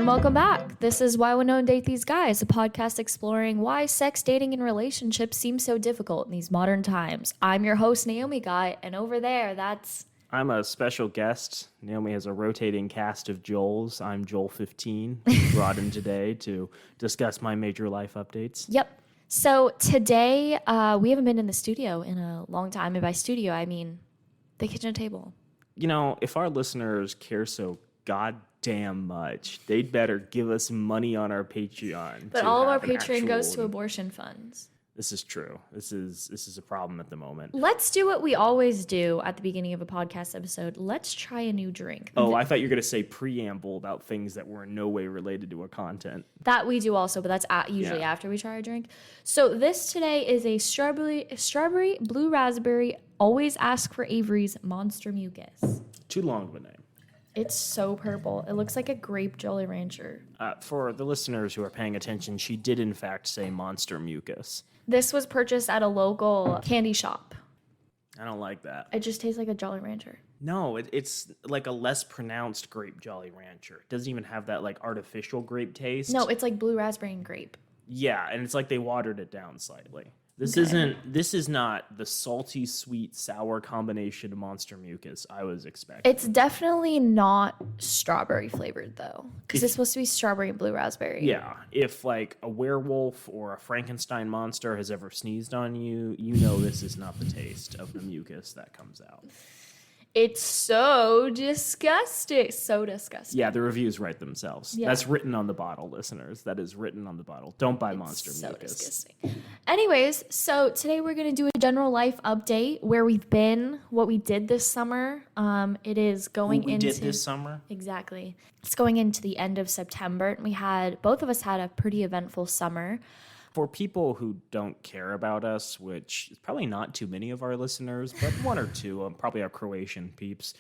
and welcome back. This is Why We Don't Date These Guys, a podcast exploring why sex, dating, and relationships seem so difficult in these modern times. I'm your host, Naomi Guy, and over there, I'm a special guest. Naomi has a rotating cast of Joels. I'm Joel 15, brought in today to discuss my major life updates. Yep. So today, we haven't been in the studio in a long time, and by studio, I mean the kitchen table. You know, if our listeners care so goddamn much, they'd better give us money on our Patreon. But all of our Patreon goes to abortion funds. This is true. This is a problem at the moment. Let's do what we always do at the beginning of a podcast episode. Let's try a new drink. Oh, I thought you were going to say preamble about things that were in no way related to our content. That we do also, but that's usually after we try a drink. So this today is a strawberry, blue raspberry, always ask for Avery's Monster Mucus. Too long of a name. It's so purple. It looks like a grape Jolly Rancher. For the listeners who are paying attention, she did in fact say Monster Mucus. This was purchased at a local candy shop. I don't like that. It just tastes like a Jolly Rancher. No, it's like a less pronounced grape Jolly Rancher. It doesn't even have that like artificial grape taste. No, it's like blue raspberry and grape. Yeah, and it's like they watered it down slightly. This is not the salty, sweet, sour combination of Monster Mucus I was expecting. It's definitely not strawberry flavored though, because it's supposed to be strawberry and blue raspberry. Yeah, if like a werewolf or a Frankenstein monster has ever sneezed on you, you know this is not the taste of the mucus that comes out. It's so disgusting. So disgusting. Yeah, the reviews write themselves. Yeah. That's written on the bottle, listeners. That is written on the bottle. Don't buy Monster so Mucus. Disgusting. Anyways, so today we're going to do a general life update, where we've been, what we did this summer. It is going into... What we did this summer? Exactly. It's going into the end of September. Both of us had a pretty eventful summer. For people who don't care about us, which is probably not too many of our listeners, but one or two, probably our Croatian peeps,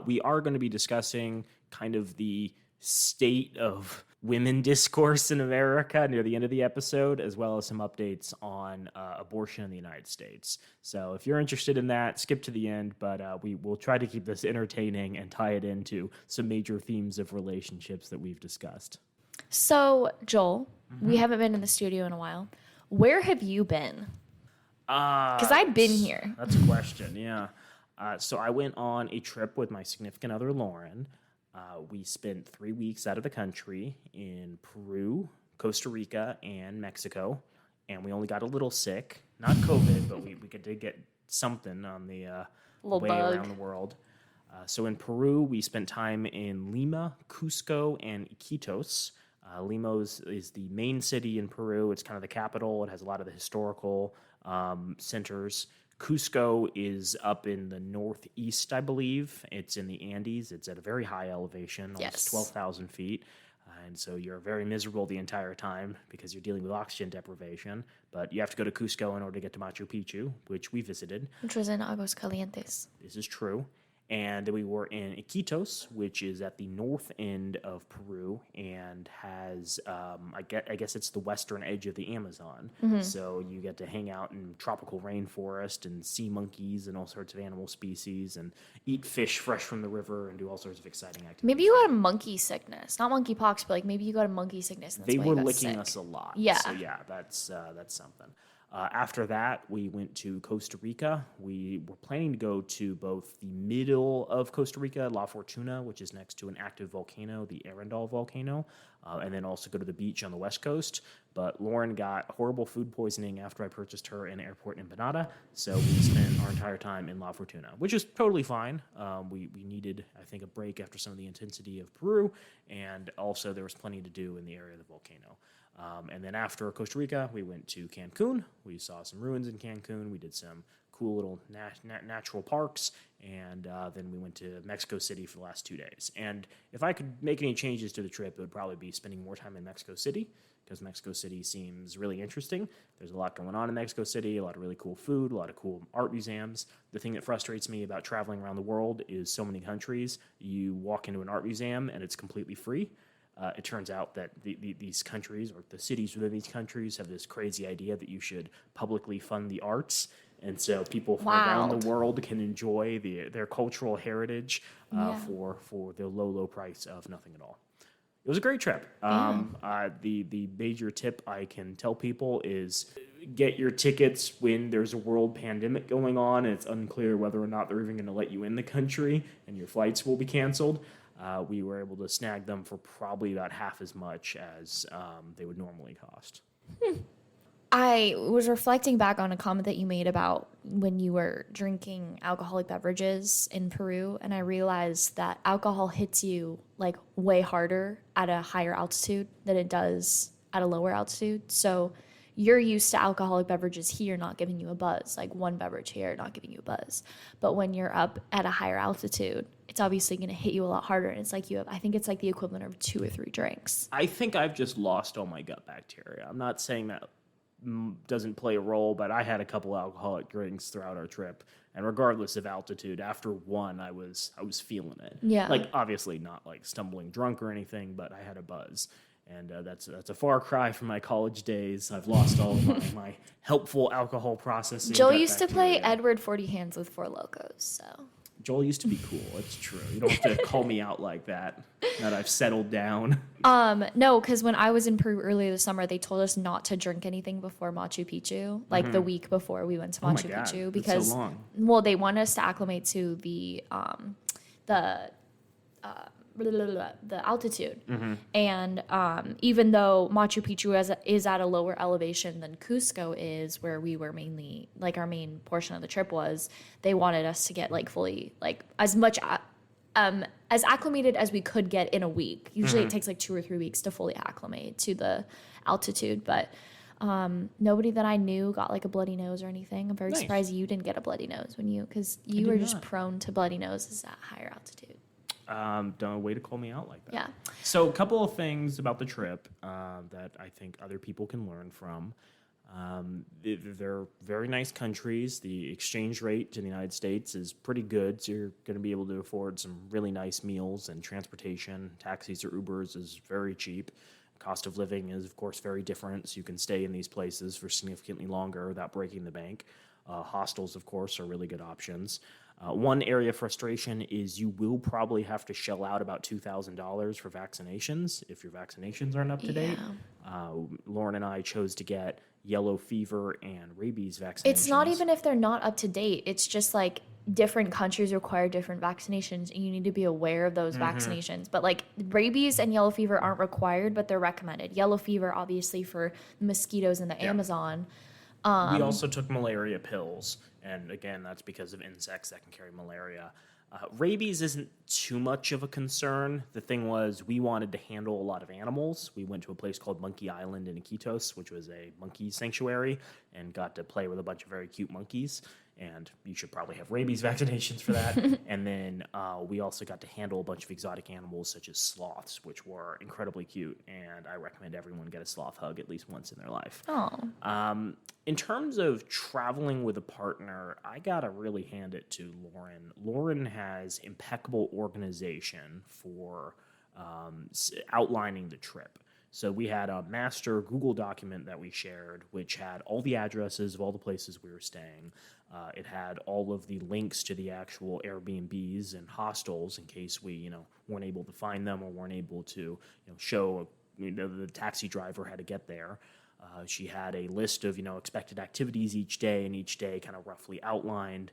we are going to be discussing kind of the state of women discourse in America near the end of the episode, as well as some updates on abortion in the United States. So if you're interested in that, skip to the end, but we will try to keep this entertaining and tie it into some major themes of relationships that we've discussed. So, Joel, we haven't been in the studio in a while. Where have you been? Because I've been here. That's a question, yeah. So I went on a trip with my significant other, Lauren. We spent 3 weeks out of the country in Peru, Costa Rica, and Mexico. And we only got a little sick. Not COVID, but we did get something on the way around the world. So in Peru, we spent time in Lima, Cusco, and Iquitos. Lima is the main city in Peru. It's kind of the capital. It has a lot of the historical centers. Cusco is up in the northeast, I believe. It's in the Andes. It's at a very high elevation, almost 12,000 feet. And so you're very miserable the entire time because you're dealing with oxygen deprivation. But you have to go to Cusco in order to get to Machu Picchu, which we visited. Which was in Aguascalientes. This is true. And then we were in Iquitos, which is at the north end of Peru and has, I guess it's the western edge of the Amazon. Mm-hmm. So you get to hang out in tropical rainforest and see monkeys and all sorts of animal species and eat fish fresh from the river and do all sorts of exciting activities. Maybe you got a monkey sickness. Not monkeypox, but like maybe you got a monkey sickness. And that's they why were you got licking sick. us a lot. Yeah. So yeah, that's something. After that, we went to Costa Rica. We were planning to go to both the middle of Costa Rica, La Fortuna, which is next to an active volcano, the Arendal volcano, and then also go to the beach on the west coast. But Lauren got horrible food poisoning after I purchased her an airport empanada, so we spent our entire time in La Fortuna, which is totally fine. We needed, I think, a break after some of the intensity of Peru, and also there was plenty to do in the area of the volcano. And then after Costa Rica, we went to Cancun. We saw some ruins in Cancun. We did some cool little natural parks. And then we went to Mexico City for the last 2 days. And if I could make any changes to the trip, it would probably be spending more time in Mexico City, because Mexico City seems really interesting. There's a lot going on in Mexico City, a lot of really cool food, a lot of cool art museums. The thing that frustrates me about traveling around the world is so many countries. You walk into an art museum and it's completely free. It turns out that these countries, or the cities within these countries, have this crazy idea that you should publicly fund the arts. And so people from around the world can enjoy their cultural heritage for the low price of nothing at all. It was a great trip. Yeah. The major tip I can tell people is get your tickets when there's a world pandemic going on and it's unclear whether or not they're even going to let you in the country and your flights will be canceled. We were able to snag them for probably about half as much as they would normally cost. I was reflecting back on a comment that you made about when you were drinking alcoholic beverages in Peru, and I realized that alcohol hits you like way harder at a higher altitude than it does at a lower altitude. So you're used to alcoholic beverages here not giving you a buzz, like one beverage here not giving you a buzz. But when you're up at a higher altitude, it's obviously going to hit you a lot harder. And it's like I think it's like the equivalent of 2 or 3 drinks. I think I've just lost all my gut bacteria. I'm not saying that doesn't play a role, but I had a couple alcoholic drinks throughout our trip, and regardless of altitude, after one, I was feeling it. Yeah. Like obviously not like stumbling drunk or anything, but I had a buzz, and that's a far cry from my college days. I've lost all of my helpful alcohol processing. Joel gut used to play bacteria. Edward 40 Hands with Four Locos, so. Joel used to be cool. It's true. You don't have to call me out like that. That I've settled down. No, because when I was in Peru earlier this summer, they told us not to drink anything before Machu Picchu, like the week before we went to Oh my Machu God, Picchu, that's because so long. well, they want us to acclimate to the altitude, and even though Machu Picchu is at a lower elevation than Cusco is, where we were mainly like our main portion of the trip was, they wanted us to get like fully like as much. As acclimated as we could get in a week. Usually it takes like 2 or 3 weeks to fully acclimate to the altitude, but nobody that I knew got like a bloody nose or anything. I'm very Nice. surprised you didn't get a bloody nose because you did were just not. prone to bloody noses at higher altitude. Don't way to call me out like that. Yeah. So a couple of things about the trip that I think other people can learn from. They're very nice countries. The exchange rate to the United States is pretty good, so you're going to be able to afford some really nice meals and transportation. Taxis or Ubers is very cheap. Cost of living is, of course, very different, so you can stay in these places for significantly longer without breaking the bank. Hostels, of course, are really good options. One area of frustration is you will probably have to shell out about $2,000 for vaccinations if your vaccinations aren't up to date. Lauren and I chose to get yellow fever and rabies vaccinations. It's not even if they're not up to date. It's just like different countries require different vaccinations, and you need to be aware of those vaccinations. But like rabies and yellow fever aren't required, but they're recommended. Yellow fever, obviously, for mosquitoes in the Amazon. We also took malaria pills, and again, that's because of insects that can carry malaria. Rabies isn't too much of a concern. The thing was, we wanted to handle a lot of animals. We went to a place called Monkey Island in Iquitos, which was a monkey sanctuary, and got to play with a bunch of very cute monkeys. And you should probably have rabies vaccinations for that. And then we also got to handle a bunch of exotic animals such as sloths, which were incredibly cute. And I recommend everyone get a sloth hug at least once in their life. Oh. In terms of traveling with a partner, I gotta really hand it to Lauren. Lauren has impeccable organization for outlining the trip. So we had a master Google document that we shared, which had all the addresses of all the places we were staying. It had all of the links to the actual Airbnbs and hostels in case we, weren't able to find them or weren't able to, show the taxi driver how to get there. She had a list of, expected activities each day, and each day kind of roughly outlined.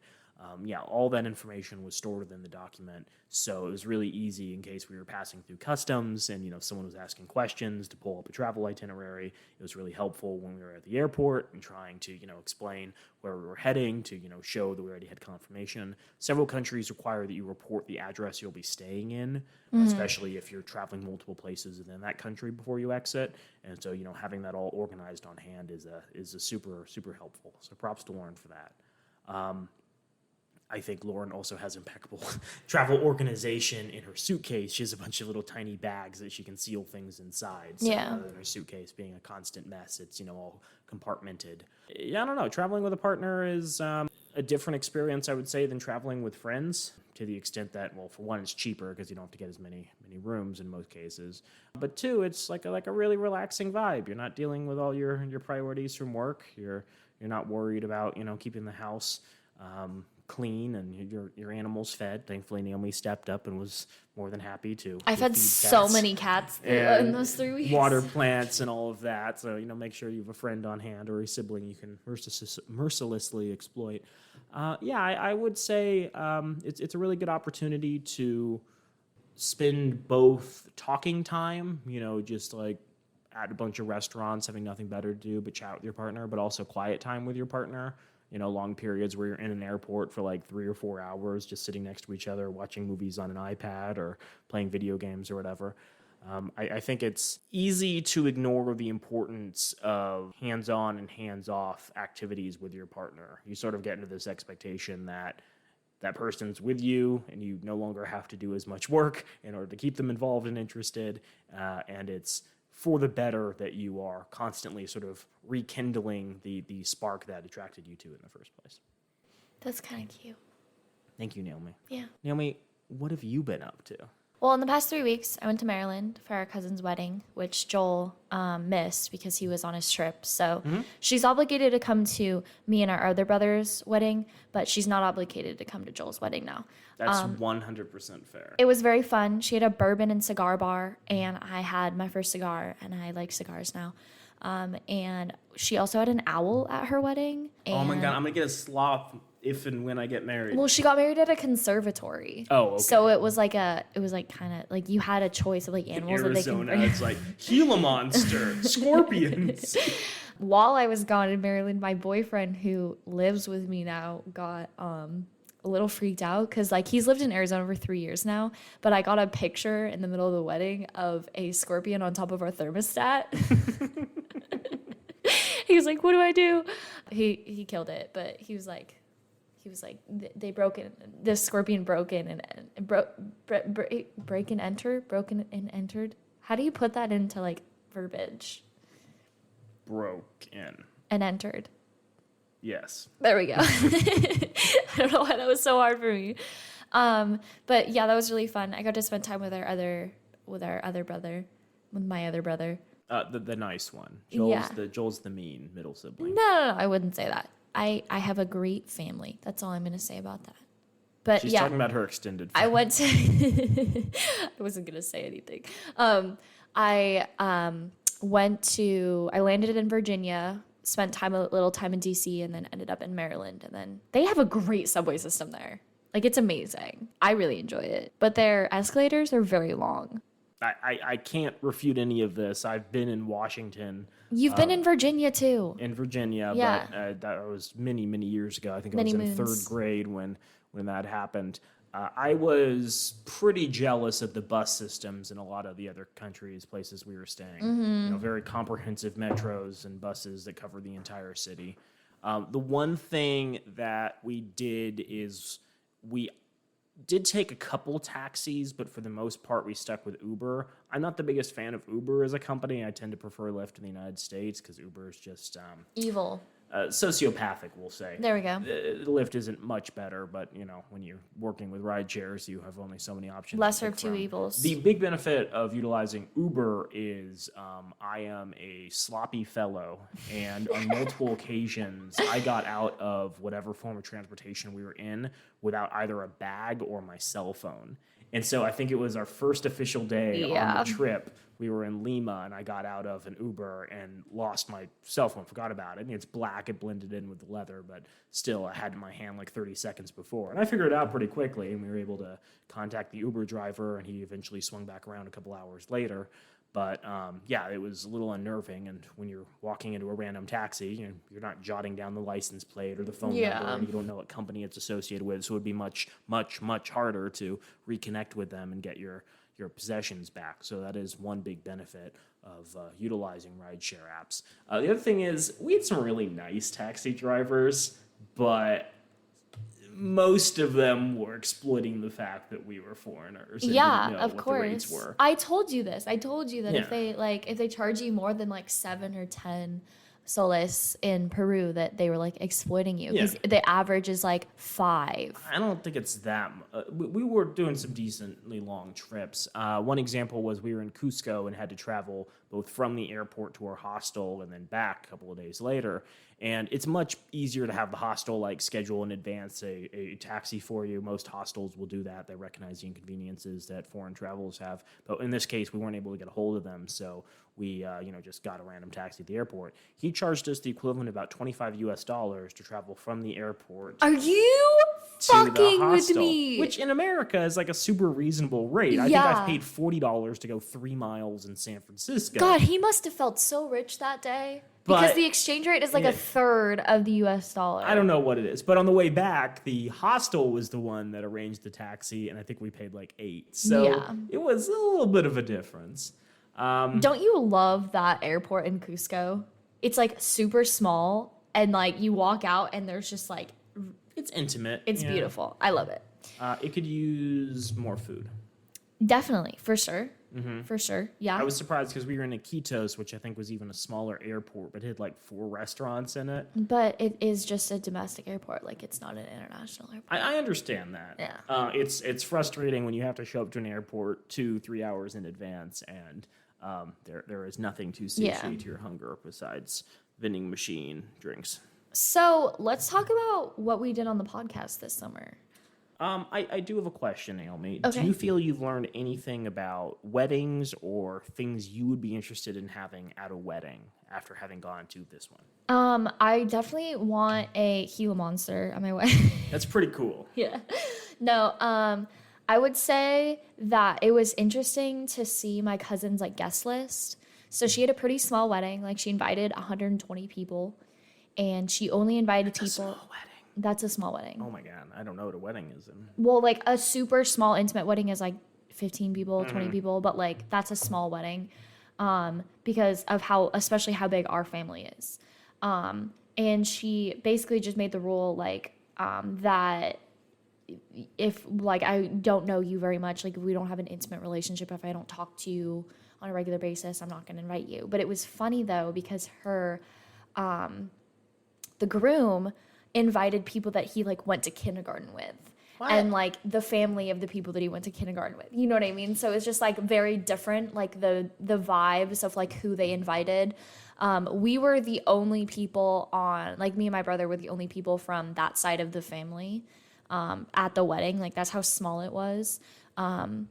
All that information was stored within the document, so it was really easy in case we were passing through customs and, someone was asking questions to pull up a travel itinerary. It was really helpful when we were at the airport and trying to, explain where we were heading to, show that we already had confirmation. Several countries require that you report the address you'll be staying in, especially if you're traveling multiple places within that country before you exit. And so, having that all organized on hand is a super, super helpful. So props to Lauren for that. I think Lauren also has impeccable travel organization in her suitcase. She has a bunch of little tiny bags that she can seal things inside. So rather than her suitcase being a constant mess, it's, all compartmented. Yeah, I don't know. Traveling with a partner is a different experience, I would say, than traveling with friends, to the extent that, well, for one, it's cheaper because you don't have to get as many rooms in most cases. But two, it's like a really relaxing vibe. You're not dealing with all your priorities from work. You're not worried about, keeping the house clean and your animals fed. Thankfully, Naomi stepped up and was more than happy to I've had feed so cats many cats in and those 3 weeks. water plants and all of that. So, make sure you have a friend on hand or a sibling you can mercilessly exploit. I would say it's a really good opportunity to spend both talking time, just like at a bunch of restaurants, having nothing better to do but chat with your partner, but also quiet time with your partner. Long periods where you're in an airport for like 3 or 4 hours, just sitting next to each other, watching movies on an iPad or playing video games or whatever. I think it's easy to ignore the importance of hands-on and hands-off activities with your partner. You sort of get into this expectation that that person's with you and you no longer have to do as much work in order to keep them involved and interested. And it's for the better that you are constantly sort of rekindling the spark that attracted you to it in the first place. That's kind of cute. Thank you, Naomi. Yeah. Naomi, what have you been up to? Well, in the past 3 weeks, I went to Maryland for our cousin's wedding, which Joel missed because he was on his trip. So she's obligated to come to me and our other brother's wedding, but she's not obligated to come to Joel's wedding now. That's 100% fair. It was very fun. She had a bourbon and cigar bar, and I had my first cigar, and I like cigars now. And she also had an owl at her wedding. Oh my God, I'm going to get a sloth if and when I get married. Well, she got married at a conservatory. Oh, okay. So it was like kind of like you had a choice of like animals Arizona, that they can bring. it's like Gila monster, scorpions. While I was gone in Maryland, my boyfriend who lives with me now got a little freaked out because like he's lived in Arizona for 3 years now, but I got a picture in the middle of the wedding of a scorpion on top of our thermostat. He was like, "What do I do?" He killed it, but he was like, they broke in. This scorpion broke in and break and enter, broken and entered. How do you put that into like verbiage? Broke in. And entered. Yes. There we go. I don't know why that was so hard for me. But yeah, that was really fun. I got to spend time with my other brother. The nice one. Yeah. Joel's the mean middle sibling. No, I wouldn't say that. I have a great family. That's all I'm going to say about that. But She's yeah, talking about her extended family. I went to. I wasn't going to say anything. I landed in Virginia, spent a little time in DC, and then ended up in Maryland. And then they have a great subway system there. Like, it's amazing. I really enjoy it. But their escalators are very long. I can't refute any of this. I've been in Washington. You've been in Virginia, too. In Virginia, Yeah. but that was many, many years ago. I think I Many was in moons. third grade when that happened. I was pretty jealous of the bus systems in a lot of the other places we were staying. Very comprehensive metros and buses that cover the entire city. The one thing that we did is we did take a couple taxis, but for the most part, we stuck with Uber. I'm not the biggest fan of Uber as a company. I tend to prefer Lyft in the United States because Uber is just Evil. sociopathic, we'll say. There we go. Lyft isn't much better, but when you're working with ride shares, you have only so many options. Lesser of two evils. The big benefit of utilizing Uber is I am a sloppy fellow, and on multiple occasions, I got out of whatever form of transportation we were in without either a bag or my cell phone. And so I think it was our first official day on the trip. We were in Lima, and I got out of an Uber and lost my cell phone, forgot about it. And it's black, it blended in with the leather, but still, I had it in my hand like 30 seconds before. And I figured it out pretty quickly, and we were able to contact the Uber driver, and he eventually swung back around a couple hours later. But it was a little unnerving. And when you're walking into a random taxi, you're not jotting down the license plate or the phone number, and you don't know what company it's associated with. So it would be much, much, much harder to reconnect with them and get your possessions back. So that is one big benefit of utilizing rideshare apps. The other thing is we had some really nice taxi drivers, but most of them were exploiting the fact that we were foreigners. And Yeah, didn't know of what course. the rates were. I told you this. I told you that Yeah. if they charge you more than like 7 or 10 soles in Peru, that they were like exploiting you because the average is like 5. I don't think it's that. We were doing some decently long trips. One example was we were in Cusco and had to travel both from the airport to our hostel and then back a couple of days later. And it's much easier to have the hostel like schedule in advance a taxi for you. Most hostels will do that. They recognize the inconveniences that foreign travelers have. But in this case, we weren't able to get a hold of them, so we just got a random taxi at the airport. He charged us the equivalent of about $25 to travel from the airport Are you to the fucking with hostel, me? which in America is like a super reasonable rate. I think Yeah. I've paid $40 to go 3 miles in San Francisco. God, he must have felt so rich that day. Because But- the exchange rate is like yeah. a third of the US dollar. I don't know what it is, but on the way back, the hostel was the one that arranged the taxi, and I think we paid like $8. So Yeah. it was a little bit of a difference. Don't you love that airport in Cusco? It's like super small, and like you walk out and there's just like, It's intimate. it's yeah. beautiful. I love it. It could use more food. Definitely, for sure. For sure. Yeah. I was surprised because we were in Iquitos, which I think was even a smaller airport, but it had like 4 restaurants in it. But it is just a domestic airport. Like, it's not an international airport. I understand that. Yeah. It's frustrating when you have to show up to an airport 2-3 hours in advance, and there is nothing to satiate your hunger besides vending machine drinks. So let's talk about what we did on the podcast this summer. I do have a question, Naomi. Okay. Do you feel you've learned anything about weddings or things you would be interested in having at a wedding after having gone to this one? I definitely want a Gila monster on my wedding. That's pretty cool. Yeah. No, I would say that it was interesting to see my cousin's like guest list. So she had a pretty small wedding. Like, she invited 120 people, and she only invited people. Small wedding. That's a small wedding. Oh my god, I don't know what a wedding is. Then. Well, like a super small intimate wedding is like 15 people, Mm-hmm. 20 people, but like that's a small wedding because of especially how big our family is. And she basically just made the rule like that if like I don't know you very much, like if we don't have an intimate relationship, if I don't talk to you on a regular basis, I'm not going to invite you. But it was funny though because the groom invited people that he like went to kindergarten with. What? And like the family of the people that he went to kindergarten with. You know what I mean? So it's just like very different, like the vibes of like who they invited. We were the only people like me and my brother were the only people from that side of the family at the wedding. Like that's how small it was. And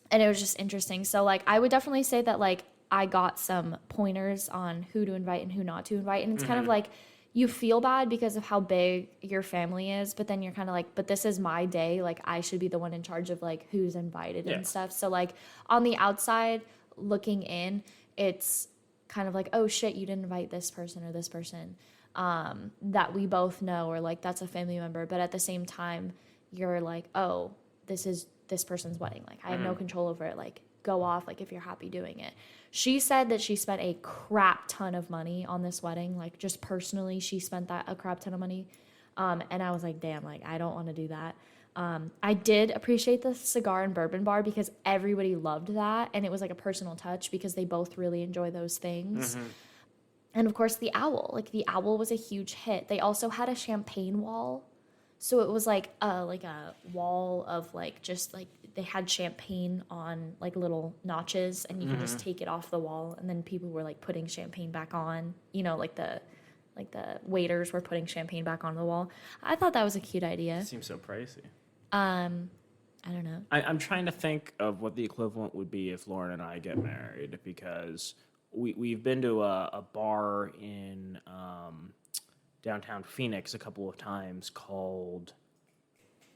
it was just interesting. So like I would definitely say that like I got some pointers on who to invite and who not to invite. And it's kind of like, you feel bad because of how big your family is, but then you're kind of like, but this is my day. Like, I should be the one in charge of, like, who's invited and stuff. So, like, on the outside, looking in, it's kind of like, oh, shit, you didn't invite this person or this person that we both know, or, like, that's a family member. But at the same time, you're like, oh, this is this person's wedding. Like, I have no control over it. Like, go off, like, if you're happy doing it. She said that she spent a crap ton of money on this wedding. Like, just personally, she spent a crap ton of money. And I was like, damn, like, I don't want to do that. I did appreciate the cigar and bourbon bar because everybody loved that. And it was like a personal touch because they both really enjoy those things. And of course, the owl. Like, the owl was a huge hit. They also had a champagne wall. So it was like a wall of like just like they had champagne on like little notches and you can just take it off the wall, and then people were like putting champagne back on, you know, like the waiters were putting champagne back on the wall. I thought that was a cute idea. It seems so pricey. I don't know. I'm trying to think of what the equivalent would be if Lauren and I get married, because we've been to a bar in downtown Phoenix a couple of times called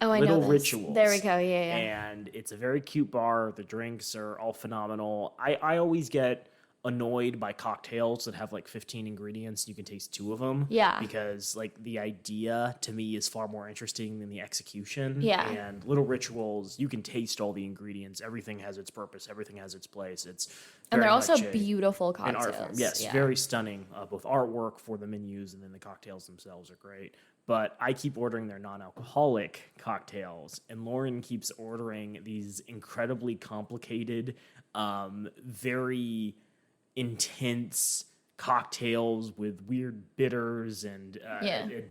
Little Rituals. There we go. Yeah. And it's a very cute bar. The drinks are all phenomenal. I always get annoyed by cocktails that have like 15 ingredients. You can taste 2 of them. Yeah. Because like the idea to me is far more interesting than the execution. Yeah. And Little Rituals, you can taste all the ingredients. Everything has its purpose. Everything has its place. It's And they're very also much a- beautiful an cocktails. art form. Yes, Yeah. very stunning. Both artwork for the menus and then the cocktails themselves are great. But I keep ordering their non-alcoholic cocktails, and Lauren keeps ordering these incredibly complicated, very intense cocktails with weird bitters and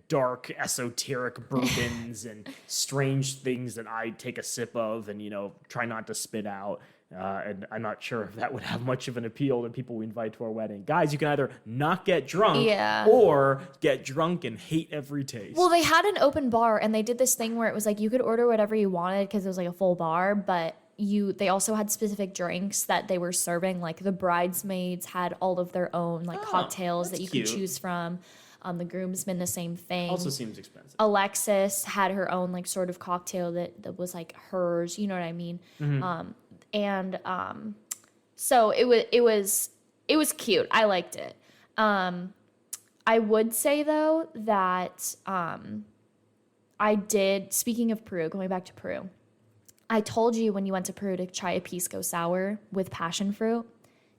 dark esoteric bourbons and strange things that I take a sip of and try not to spit out. And I'm not sure if that would have much of an appeal to people we invite to our wedding. Guys, you can either not get drunk Yeah. or get drunk and hate every taste. Well, they had an open bar, and they did this thing where it was like you could order whatever you wanted because it was like a full bar, but they also had specific drinks that they were serving. Like the bridesmaids had all of their own like cocktails that you could choose from. The groomsmen, the same thing. Also seems expensive. Alexis had her own like sort of cocktail that was like hers. You know what I mean? So it was cute. I liked it. I would say though that I did. Speaking of Peru, going back to Peru, I told you when you went to Peru to try a pisco sour with passion fruit.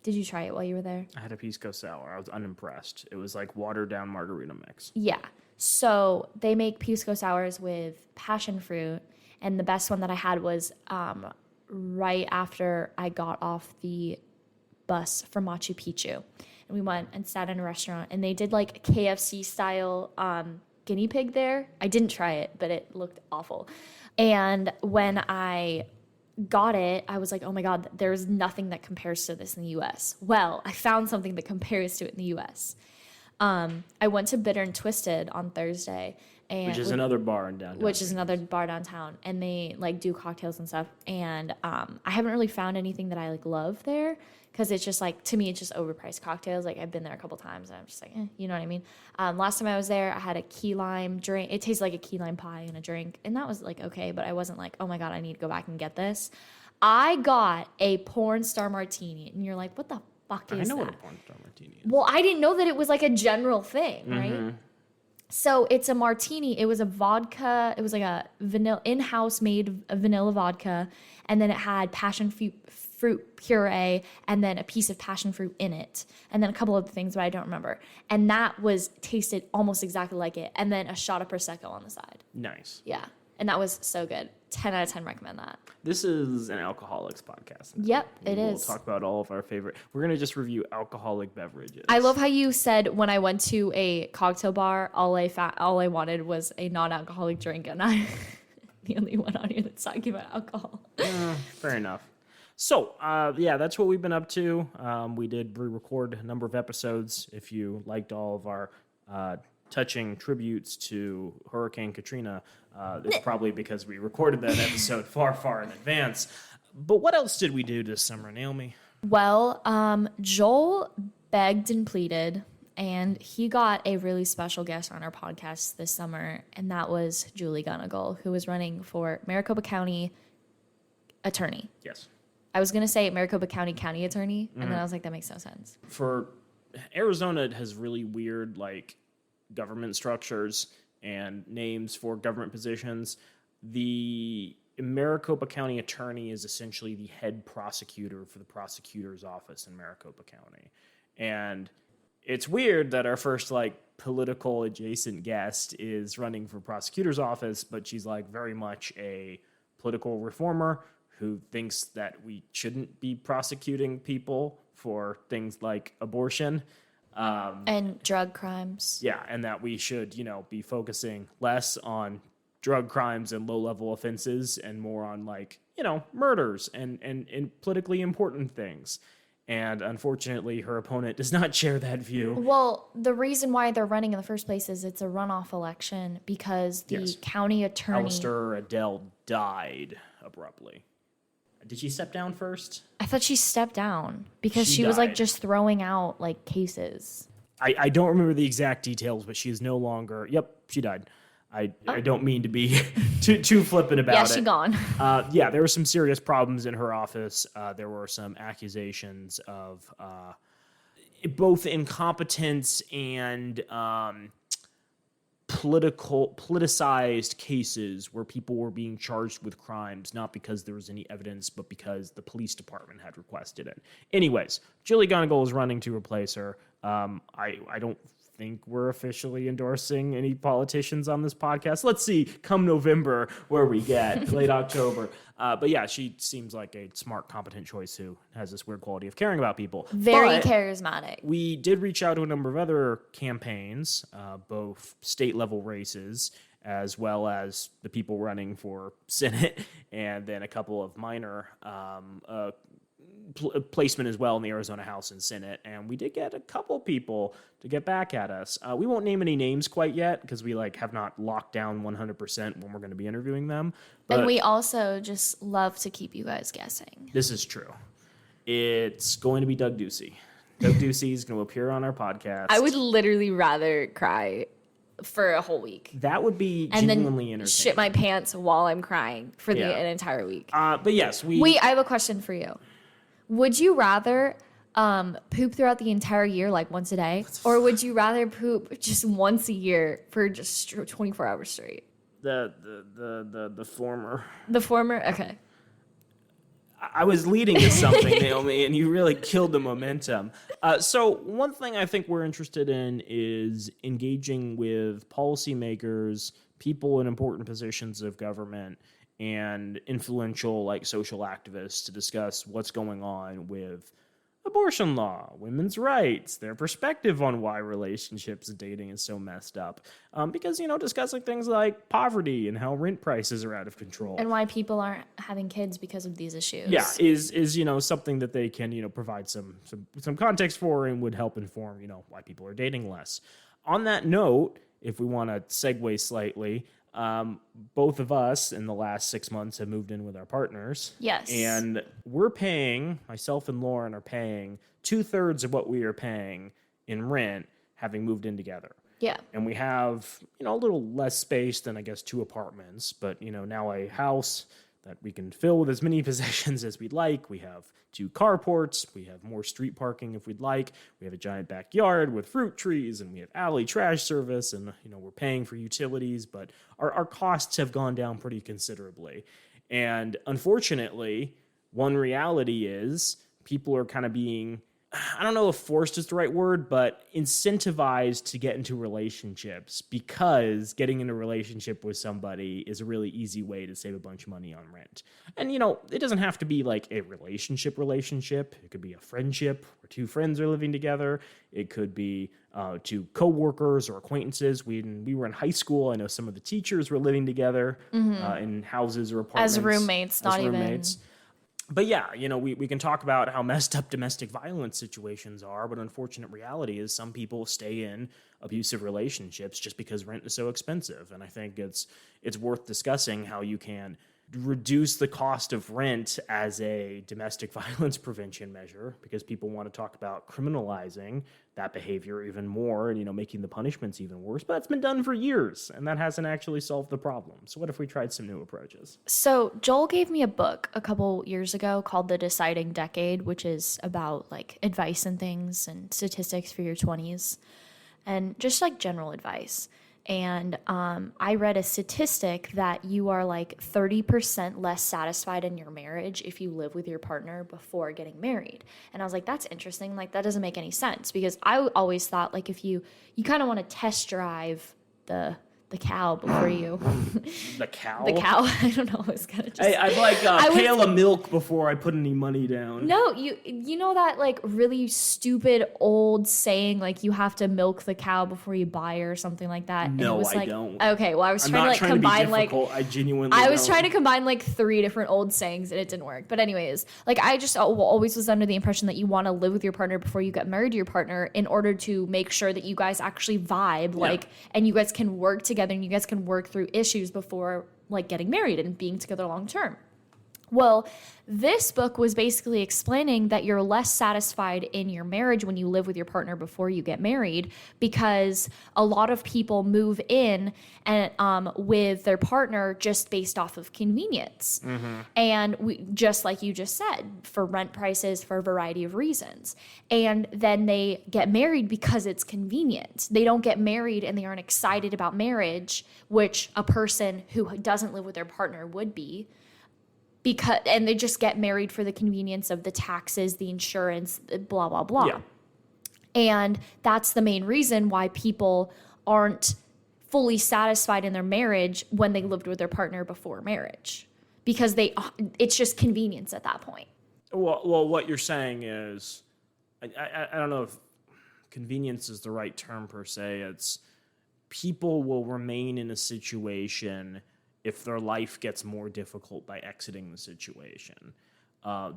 Did you try it while you were there? I had a pisco sour. I was unimpressed. It was like watered down margarita mix. Yeah. So they make pisco sours with passion fruit, and the best one that I had was right after I got off the bus from Machu Picchu. And we went and sat in a restaurant, and they did like KFC style guinea pig there. I didn't try it, but it looked awful. And when I got it, I was like, oh my God, there's nothing that compares to this in the US. Well, I found something that compares to it in the US. I went to Bitter and Twisted on Thursday. Which is another bar in downtown. Which is another bar downtown. And they like do cocktails and stuff. And I haven't really found anything that I like love there. Because it's just like, to me, it's just overpriced cocktails. Like I've been there a couple times and I'm just like, you know what I mean? Last time I was there, I had a key lime drink. It tastes like a key lime pie and a drink. And that was like, okay, but I wasn't like, oh my God, I need to go back and get this. I got a porn star martini. And you're like, what the fuck is that? I know what a porn star martini is. Well, I didn't know that it was like a general thing, right? So it's a martini. It was a vodka. It was like a vanilla in-house made vanilla vodka, and then it had passion fruit puree, and then a piece of passion fruit in it, and then a couple of things, but I don't remember. And that was tasted almost exactly like it, and then a shot of prosecco on the side. Nice. Yeah, and that was so good. 10 out of 10 recommend that. This is an alcoholics podcast. Yep, it is. We'll talk about all of our favorite. We're going to just review alcoholic beverages. I love how you said when I went to a cocktail bar, all I wanted was a non-alcoholic drink, and I'm the only one out here that's talking about alcohol. Fair enough. So, yeah, that's what we've been up to. We did re-record a number of episodes. If you liked all of our touching tributes to Hurricane Katrina, it's probably because we recorded that episode far, far in advance. But what else did we do this summer, Naomi? Well, Joel begged and pleaded, and he got a really special guest on our podcast this summer, and that was Julie Gunnagle, who was running for Maricopa County Attorney. Yes. I was going to say Maricopa County Attorney, and then I was like, that makes no sense. For Arizona, it has really weird, like, government structures and names for government positions. The Maricopa County Attorney is essentially the head prosecutor for the prosecutor's office in Maricopa County. And it's weird that our first, like, political adjacent guest is running for prosecutor's office, but she's, like, very much a political reformer who thinks that we shouldn't be prosecuting people for things like abortion. And drug crimes. Yeah, and that we should, be focusing less on drug crimes and low-level offenses and more on, like, murders and politically important things. And unfortunately, her opponent does not share that view. Well, the reason why they're running in the first place is it's a runoff election because the county attorney... Alistair Adele died abruptly. Did she step down first? I thought she stepped down because she was like just throwing out like cases. I don't remember the exact details, but she is no longer. Yep, she died. I don't mean to be too flippant about it. Yeah, she's gone. Yeah, there were some serious problems in her office. There were some accusations of both incompetence and politicized cases where people were being charged with crimes, not because there was any evidence, but because the police department had requested it. Anyways, Julie Gunnagle is running to replace her. I don't think we're officially endorsing any politicians on this podcast. Let's see, come November, where we get, late October. But yeah, she seems like a smart, competent choice who has this weird quality of caring about people. Very charismatic. We did reach out to a number of other campaigns, both state-level races, as well as the people running for Senate, and then a couple of minor placement as well in the Arizona House and Senate, and we did get a couple people to get back at us. We won't name any names quite yet because we have not locked down 100% when we're going to be interviewing them. But And we also just love to keep you guys guessing. this is true. It's going to be Doug Ducey. Doug Ducey is going to appear on our podcast. I would literally rather cry for a whole week. That would be And genuinely then entertaining. shit my pants while I'm crying for an entire week. But yes, Wait, I have a question for you. Would you rather poop throughout the entire year, like once a day, or would you rather poop just once a year for just 24 hours straight? the former. The former? Okay. I was leading to something, Naomi, and you really killed the momentum. So one thing I think we're interested in is engaging with policymakers, people in important positions of government, and influential social activists to discuss what's going on with abortion law, women's rights, their perspective on why relationships and dating is so messed up. Because, discussing things like poverty and how rent prices are out of control. And why people aren't having kids because of these issues. Yeah, is something that they can, provide some context for and would help inform, why people are dating less. On that note, if we want to segue slightly, both of us in the last 6 months have moved in with our partners. Yes. And we're paying, myself and Lauren are paying 2/3 of what we are paying in rent having moved in together. Yeah. And we have, a little less space than, I guess, 2 apartments, but, now a house that we can fill with as many possessions as we'd like. We have 2 carports. We have more street parking if we'd like. We have a giant backyard with fruit trees, and we have alley trash service, and, we're paying for utilities, but our costs have gone down pretty considerably. And unfortunately, one reality is people are kind of being, I don't know if forced is the right word, but incentivized to get into relationships because getting into a relationship with somebody is a really easy way to save a bunch of money on rent. And, it doesn't have to be like a relationship. It could be a friendship where 2 friends are living together. It could be 2 coworkers or acquaintances. When we were in high school, I know some of the teachers were living together in houses or apartments. As roommates, not roommates. even... But yeah, we can talk about how messed up domestic violence situations are, but unfortunate reality is some people stay in abusive relationships just because rent is so expensive. And I think it's worth discussing how you can reduce the cost of rent as a domestic violence prevention measure, because people want to talk about criminalizing that behavior even more and, making the punishments even worse. But that's been done for years, and that hasn't actually solved the problem. So what if we tried some new approaches? So Joel gave me a book a couple years ago called The Deciding Decade, which is about advice and things and statistics for your 20s and just general advice. And I read a statistic that you are 30% less satisfied in your marriage if you live with your partner before getting married. And I was like, that's interesting. That doesn't make any sense, because I always thought if you kind of want to test drive the cow before you... The cow? The cow. I don't know. I was going to just... I'd like a pail of milk before I put any money down. No, you know that really stupid old saying, you have to milk the cow before you buy her or something like that? No, and it was I don't. Okay, well, I was trying to combine I genuinely I was trying to combine 3 different old sayings and it didn't work. But anyways, I just always was under the impression that you want to live with your partner before you get married to your partner in order to make sure that you guys actually vibe, and you guys can work together and you guys can work through issues before getting married and being together long term. Well, this book was basically explaining that you're less satisfied in your marriage when you live with your partner before you get married, because a lot of people move in and with their partner just based off of convenience. Mm-hmm. And just like you just said, for rent prices, for a variety of reasons. And then they get married because it's convenient. They don't get married and they aren't excited about marriage, which a person who doesn't live with their partner would be. And they just get married for the convenience of the taxes, the insurance, blah, blah, blah. Yeah. And that's the main reason why people aren't fully satisfied in their marriage when they lived with their partner before marriage, because it's just convenience at that point. Well, what you're saying is, I don't know if convenience is the right term per se. It's people will remain in a situation if their life gets more difficult by exiting the situation.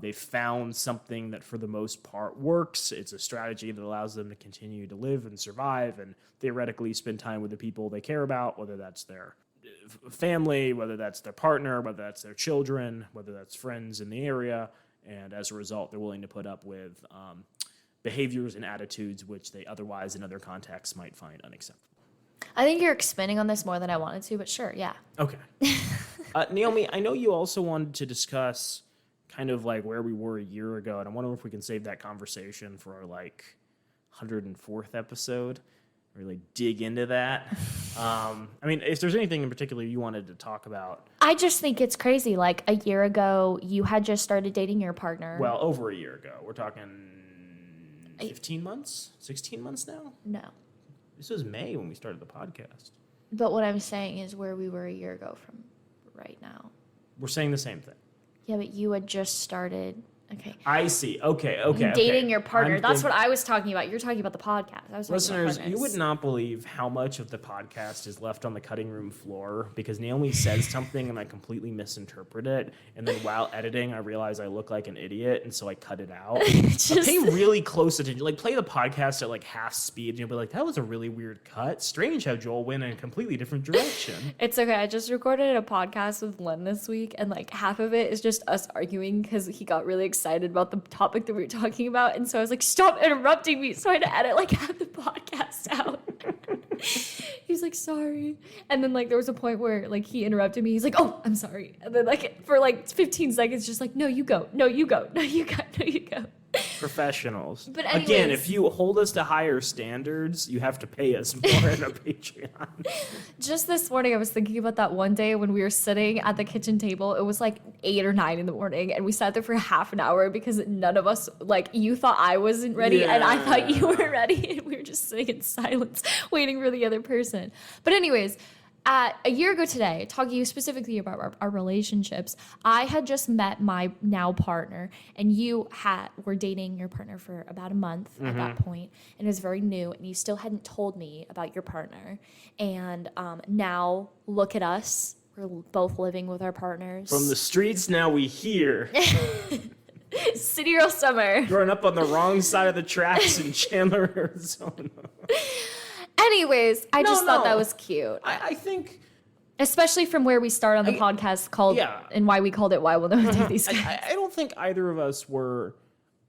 They found something that for the most part works. It's a strategy that allows them to continue to live and survive and theoretically spend time with the people they care about, whether that's their family, whether that's their partner, whether that's their children, whether that's friends in the area. And as a result, they're willing to put up with behaviors and attitudes which they otherwise in other contexts might find unacceptable. I think you're expanding on this more than I wanted to, but sure, yeah. Okay. Naomi, I know you also wanted to discuss kind of like where we were a year ago, and I wonder if we can save that conversation for our like 104th episode, really dig into that. I mean, if there's anything in particular you wanted to talk about. I just think it's crazy. Like a year ago, you had just started dating your partner. Well, over a year ago. We're talking 15 months? 16 months now? No. This was May when we started the podcast. But what I'm saying is where we were a year ago from right now. We're saying the same thing. Yeah, but you had just started. Okay. I see. Okay. Dating your partner. That's what I was talking about. You're talking about the podcast. I was Listeners, you would not believe how much of the podcast is left on the cutting room floor because Naomi says something and I completely misinterpret it. And then while editing, I realize I look like an idiot. And so I cut it out. Pay really close attention. Like play the podcast at like half speed and you'll be like, that was a really weird cut. Strange how Joel went in a completely different direction. It's okay. I just recorded a podcast with Len this week and like half of it is just us arguing because he got really excited about the topic that we were talking about, and so I was like, stop interrupting me, so I had to edit like half the podcast out. He's like, sorry, and then like there was a point where like he interrupted me, he's like, oh, I'm sorry, and then like for like 15 seconds just like, no you go, no you go, no you go, no you go. Professionals. But anyways, again, if you hold us to higher standards, you have to pay us more in a Patreon. Just this morning, I was thinking about that one day when we were sitting at the kitchen table. It was like 8 or 9 in the morning, and we sat there for half an hour because none of us, like, you thought I wasn't ready, and I thought you were ready, and we were just sitting in silence, waiting for the other person. But anyways, a year ago today, talking specifically about our relationships, I had just met my now partner, and you were dating your partner for about a month at that point, and it was very new, and you still hadn't told me about your partner. And now, look at us. We're both living with our partners. From the streets, now we hear. City Girl Summer. Growing up on the wrong side of the tracks in Chandler, Arizona. Anyways, I just thought that was cute. I think... Especially from where we start on the podcast called, and why we called it Why We'll Never Do These Guys. I don't think either of us were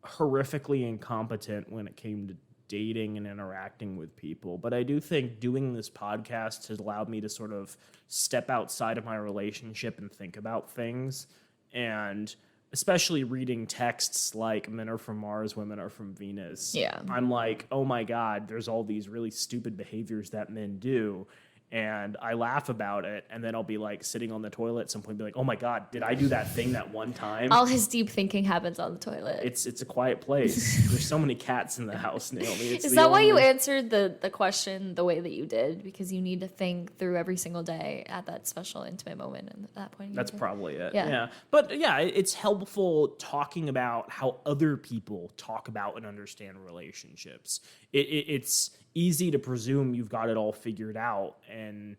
horrifically incompetent when it came to dating and interacting with people. But I do think doing this podcast has allowed me to sort of step outside of my relationship and think about things. And especially reading texts like men are from Mars, women are from Venus. Yeah. I'm like, oh my God, there's all these really stupid behaviors that men do. And I laugh about it, and then I'll be like sitting on the toilet at some point and be like, oh my God, did I do that thing that one time? All his deep thinking happens on the toilet. It's a quiet place. There's so many cats in the house, Naomi. Is that why you answered the question the way that you did? Because you need to think through every single day at that special intimate moment and at that point. That's probably it. Yeah. But yeah, it's helpful talking about how other people talk about and understand relationships. It's easy to presume you've got it all figured out, and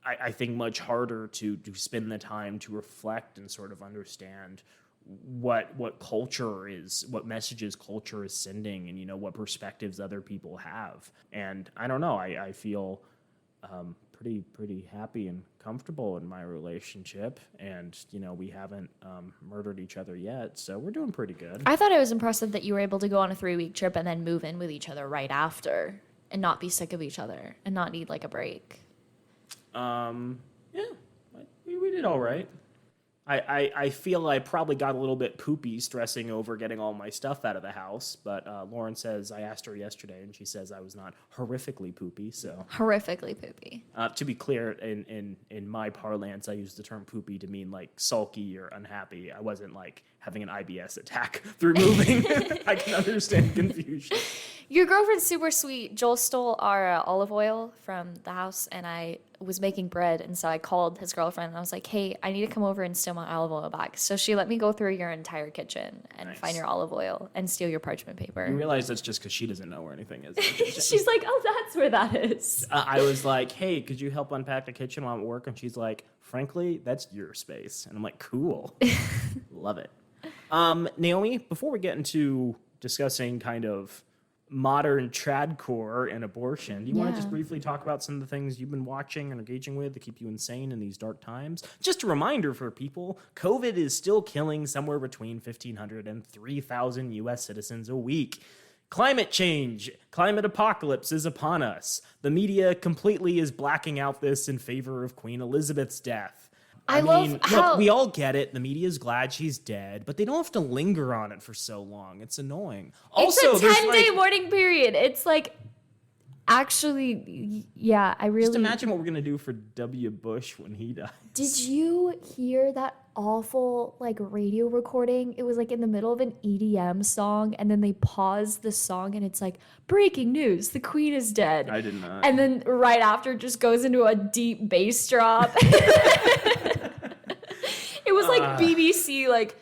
I think much harder to spend the time to reflect and sort of understand what culture is, what messages culture is sending, and what perspectives other people have. And I don't know, I feel pretty happy and comfortable in my relationship, and we haven't murdered each other yet, so we're doing pretty good. I thought it was impressive that you were able to go on a 3-week trip and then move in with each other right after and not be sick of each other and not need like a break. Yeah, we did all right. I feel I probably got a little bit poopy stressing over getting all my stuff out of the house, but Lauren says, I asked her yesterday, and she says I was not horrifically poopy, so... Horrifically poopy. To be clear, in my parlance, I use the term poopy to mean, like, sulky or unhappy. I wasn't, like, having an IBS attack through moving. I can understand confusion. Your girlfriend's super sweet. Joel stole our olive oil from the house, and I was making bread, and so I called his girlfriend, and I was like, hey, I need to come over and steal my olive oil back. So she let me go through your entire kitchen and find your olive oil and steal your parchment paper. You realize that's just because she doesn't know where anything is. She's like, oh, that's where that is. I was like, hey, could you help unpack the kitchen while I'm at work? And she's like, frankly, that's your space. And I'm like, cool. Love it. Naomi, before we get into discussing kind of modern tradcore and abortion, do you want to just Yeah. briefly talk about some of the things you've been watching and engaging with to keep you insane in these dark times? Just a reminder for people, COVID is still killing somewhere between 1,500 and 3,000 U.S. citizens a week. Climate change, climate apocalypse is upon us. The media completely is blacking out this in favor of Queen Elizabeth's death. I love Look, how we all get it. The media's glad she's dead, but they don't have to linger on it for so long. It's annoying. Also, it's a 10-day mourning period. It's like, actually, yeah, I really. just imagine what we're gonna do for W. Bush when he dies. Did you hear that awful like radio recording? It was like in the middle of an EDM song, and then they paused the song, and it's like breaking news: the Queen is dead. I did not. And then right after, it just goes into a deep bass drop. It was like BBC, like,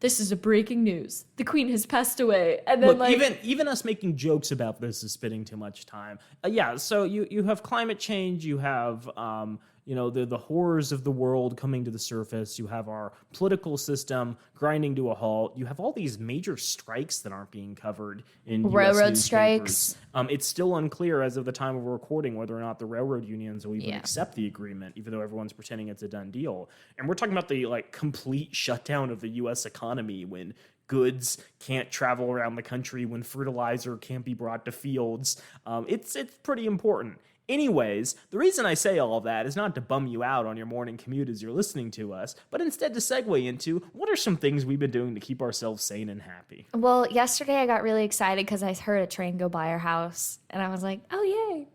this is a breaking news: the Queen has passed away. And then, Look, like, even us making jokes about this is spending too much time. Yeah, so you have climate change, you have the horrors of the world coming to the surface. You have our political system grinding to a halt. You have all these major strikes that aren't being covered in US Railroad newspapers. strikes. It's still unclear as of the time of recording whether or not the railroad unions will even Yeah. accept the agreement, even though everyone's pretending it's a done deal. And we're talking about the complete shutdown of the U.S. economy when goods can't travel around the country, when fertilizer can't be brought to fields. It's pretty important. Anyways, the reason I say all of that is not to bum you out on your morning commute as you're listening to us, but instead to segue into what are some things we've been doing to keep ourselves sane and happy. well, yesterday I got really excited because I heard a train go by our house, and I was like, oh, yay.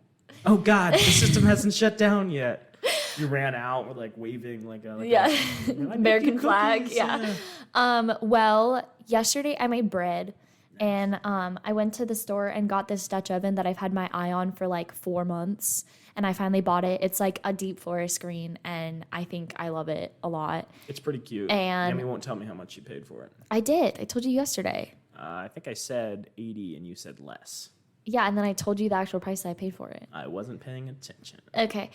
Oh God, the system hasn't shut down yet. You ran out with waving Yeah. I American baked you flag. cookies, Yeah. Well, yesterday I made bread. And I went to the store and got this Dutch oven that I've had my eye on for like 4 months. And I finally bought it. It's like a deep forest green, and I think I love it a lot. It's pretty cute. And- Yami won't tell me how much you paid for it. I did. I told you yesterday. I think I said 80 and you said less. Yeah, and then I told you the actual price that I paid for it. I wasn't paying attention. Okay.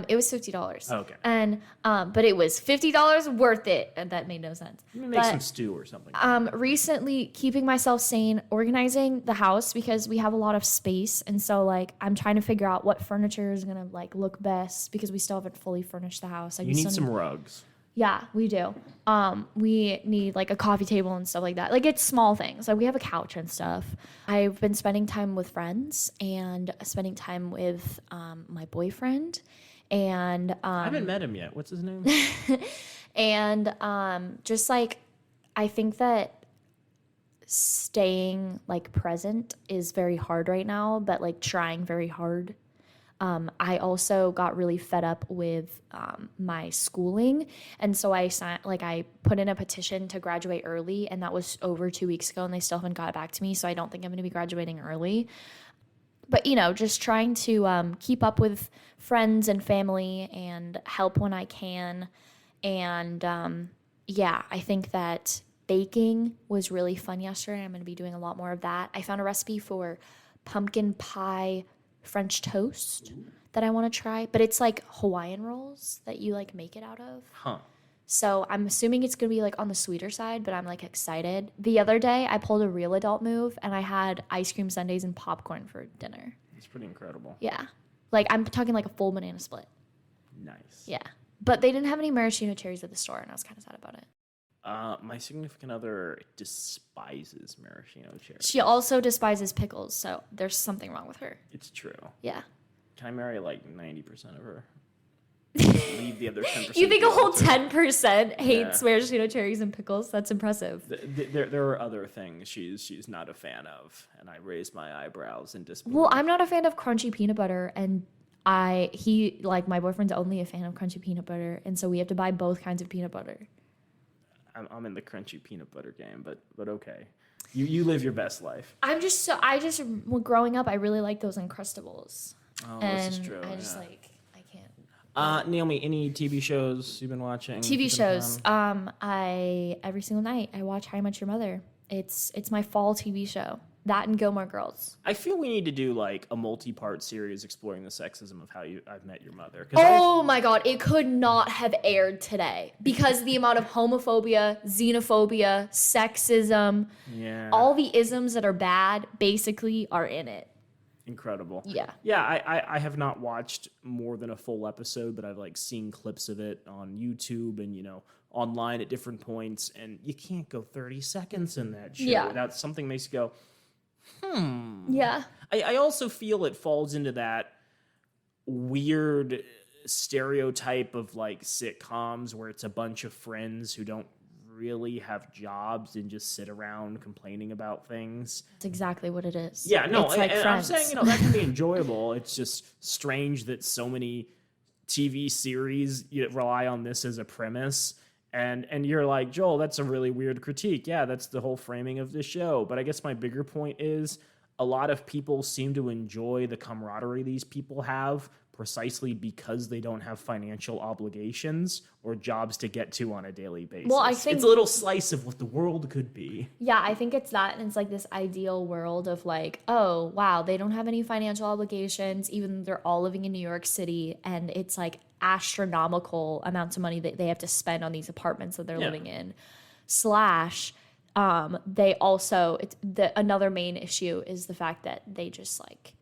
It was $50. Okay. And but it was $50 worth it, and that made no sense. You make But- some stew or something. Recently keeping myself sane, organizing the house because we have a lot of space, and so like I'm trying to figure out what furniture is gonna like look best because we still haven't fully furnished the house. Like, You we need still some rugs. Yeah, we do. We need like a coffee table and stuff like that. Like, it's small things. Like, we have a couch and stuff. I've been spending time with friends and spending time with my boyfriend, and I haven't met him yet. What's his name? and just like I think that staying like present is very hard right now, but like trying very hard. I also got really fed up with my schooling, and so I put in a petition to graduate early, and that was over 2 weeks ago, and they still haven't got back to me. So I don't think I'm going to be graduating early. But just trying to keep up with friends and family and help when I can, and I think that baking was really fun yesterday. I'm going to be doing a lot more of that. I found a recipe for pumpkin pie French toast that I want to try, but it's like Hawaiian rolls that you like make it out of. Huh. So I'm assuming it's gonna be like on the sweeter side, but I'm like excited. The other day I pulled a real adult move and I had ice cream sundaes and popcorn for dinner. It's pretty incredible. Yeah, like I'm talking like a full banana split. Nice. Yeah, but they didn't have any maraschino cherries at the store, and I was kind of sad about it. My significant other despises maraschino cherries. She also despises pickles, so there's something wrong with her. It's true. Yeah. Can I marry like 90% of her? Leave the other 10%. You think a whole to- 10% hates Yeah. maraschino cherries and pickles? That's impressive. There are other things she's not a fan of, and I raise my eyebrows in disbelief. Well, I'm not a fan of crunchy peanut butter, and my boyfriend's only a fan of crunchy peanut butter, and so we have to buy both kinds of peanut butter. I'm in the crunchy peanut butter game, but okay. You live your best life. Growing up, I really liked those Uncrustables. Oh, And this is true. I just yeah. I can't. Naomi, any TV shows you've been watching? TV keeping shows. time? I every single night I watch How I Met Your Mother. It's my fall TV show. That and Gilmore Girls. I feel we need to do like a multi-part series exploring the sexism of I've Met Your Mother. Oh my God, it could not have aired today because the amount of homophobia, xenophobia, sexism, all the isms that are bad basically are in it. Incredible. Yeah. Yeah, I have not watched more than a full episode, but I've like seen clips of it on YouTube and, online at different points, and you can't go 30 seconds in that show without something makes you go, Yeah. I also feel it falls into that weird stereotype of like sitcoms where it's a bunch of friends who don't really have jobs and just sit around complaining about things. That's exactly what it is. Yeah, no, it's like I'm Friends. saying, that can be enjoyable. It's just strange that so many TV series rely on this as a premise. And you're like, Joel, that's a really weird critique. Yeah, that's the whole framing of the show. But I guess my bigger point is a lot of people seem to enjoy the camaraderie these people have precisely because they don't have financial obligations or jobs to get to on a daily basis. Well, I think it's a little slice of what the world could be. Yeah, I think it's that, and it's like this ideal world of like, oh, wow, they don't have any financial obligations, even though they're all living in New York City, and it's like astronomical amounts of money that they have to spend on these apartments that they're living in. They also, another main issue is the fact that they just like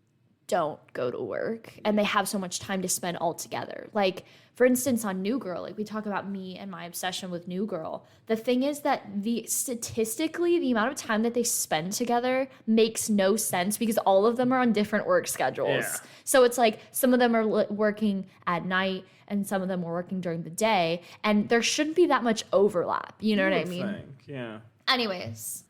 don't go to work and they have so much time to spend all together. Like, for instance, on New Girl, like we talk about me and my obsession with New Girl. The thing is that statistically, the amount of time that they spend together makes no sense because all of them are on different work schedules. Yeah. So it's like some of them are working at night and some of them are working during the day, and there shouldn't be that much overlap. You know what I mean? Yeah. Anyways.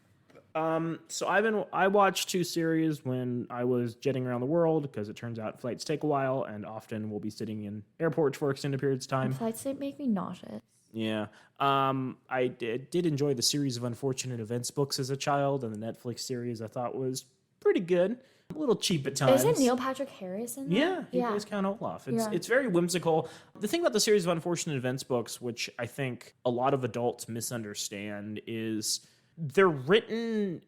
So I watched 2 series when I was jetting around the world because it turns out flights take a while and often we'll be sitting in airports for extended periods of time. Flights make me nauseous. Yeah. I did enjoy the series of Unfortunate Events books as a child, and the Netflix series I thought was pretty good. A little cheap at times. Isn't Neil Patrick Harris in that? Yeah, he plays Count Olaf. It's very whimsical. The thing about the series of Unfortunate Events books, which I think a lot of adults misunderstand, is they're written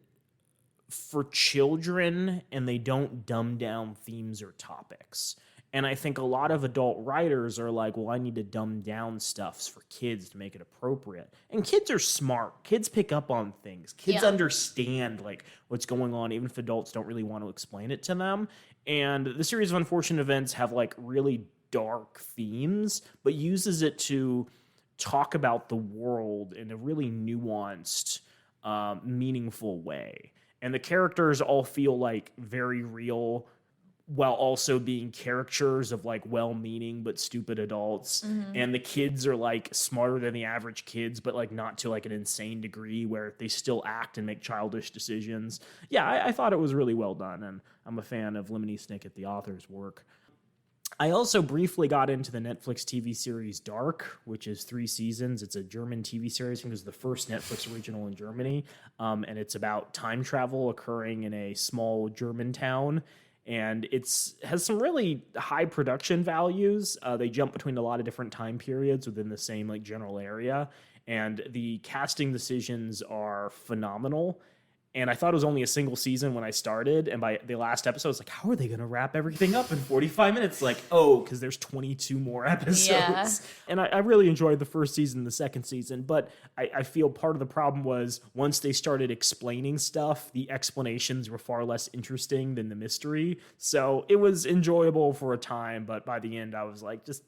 for children and they don't dumb down themes or topics. And I think a lot of adult writers are like, well, I need to dumb down stuff for kids to make it appropriate. And kids are smart. Kids pick up on things. Kids understand like what's going on, even if adults don't really want to explain it to them. And the series of Unfortunate Events have like really dark themes, but uses it to talk about the world in a really nuanced, meaningful way. And the characters all feel like very real while also being caricatures of like well-meaning but stupid adults. And the kids are like smarter than the average kids, but like not to like an insane degree where they still act and make childish decisions. Yeah, I thought it was really well done, and I'm a fan of Lemony Snicket, the author's work. I also briefly got into the Netflix TV series Dark, which is 3 seasons. It's a German TV series. I think it was the first Netflix original in Germany. And it's about time travel occurring in a small German town. And has some really high production values. They jump between a lot of different time periods within the same like general area. And the casting decisions are phenomenal. And I thought it was only a single season when I started. And by the last episode, I was like, how are they going to wrap everything up in 45 minutes? Like, because there's 22 more episodes. Yeah. And I really enjoyed the first season and the second season. But I feel part of the problem was once they started explaining stuff, the explanations were far less interesting than the mystery. So it was enjoyable for a time. But by the end, I was like, just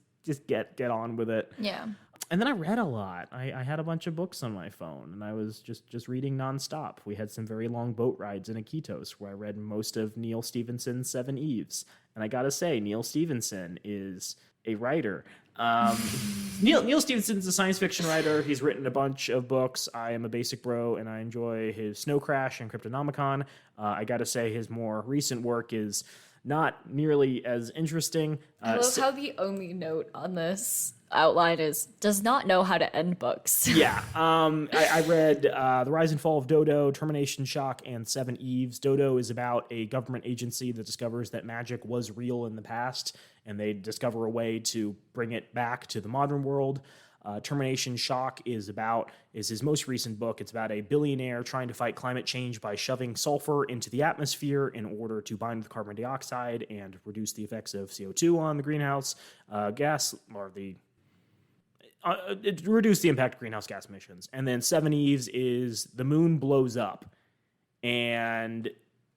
get on with it. Yeah. And then I read a lot. I had a bunch of books on my phone, and I was just reading nonstop. We had some very long boat rides in Iquitos where I read most of Neil Stephenson's Seven Eves. And I gotta say, Neil Stephenson is a writer. Neil Stephenson's a science fiction writer. He's written a bunch of books. I am a basic bro, and I enjoy his Snow Crash and Cryptonomicon. I gotta say, his more recent work is not nearly as interesting. I love how the only note on this outline is does not know how to end books. Yeah. I read The Rise and Fall of Dodo, Termination Shock, and Seven Eves. Dodo is about a government agency that discovers that magic was real in the past, and they discover a way to bring it back to the modern world. Termination Shock is his most recent book. It's about a billionaire trying to fight climate change by shoving sulfur into the atmosphere in order to bind with carbon dioxide and reduce the effects of CO2 on the greenhouse gas, or reduce the impact of greenhouse gas emissions. And then Seven Eves is the moon blows up and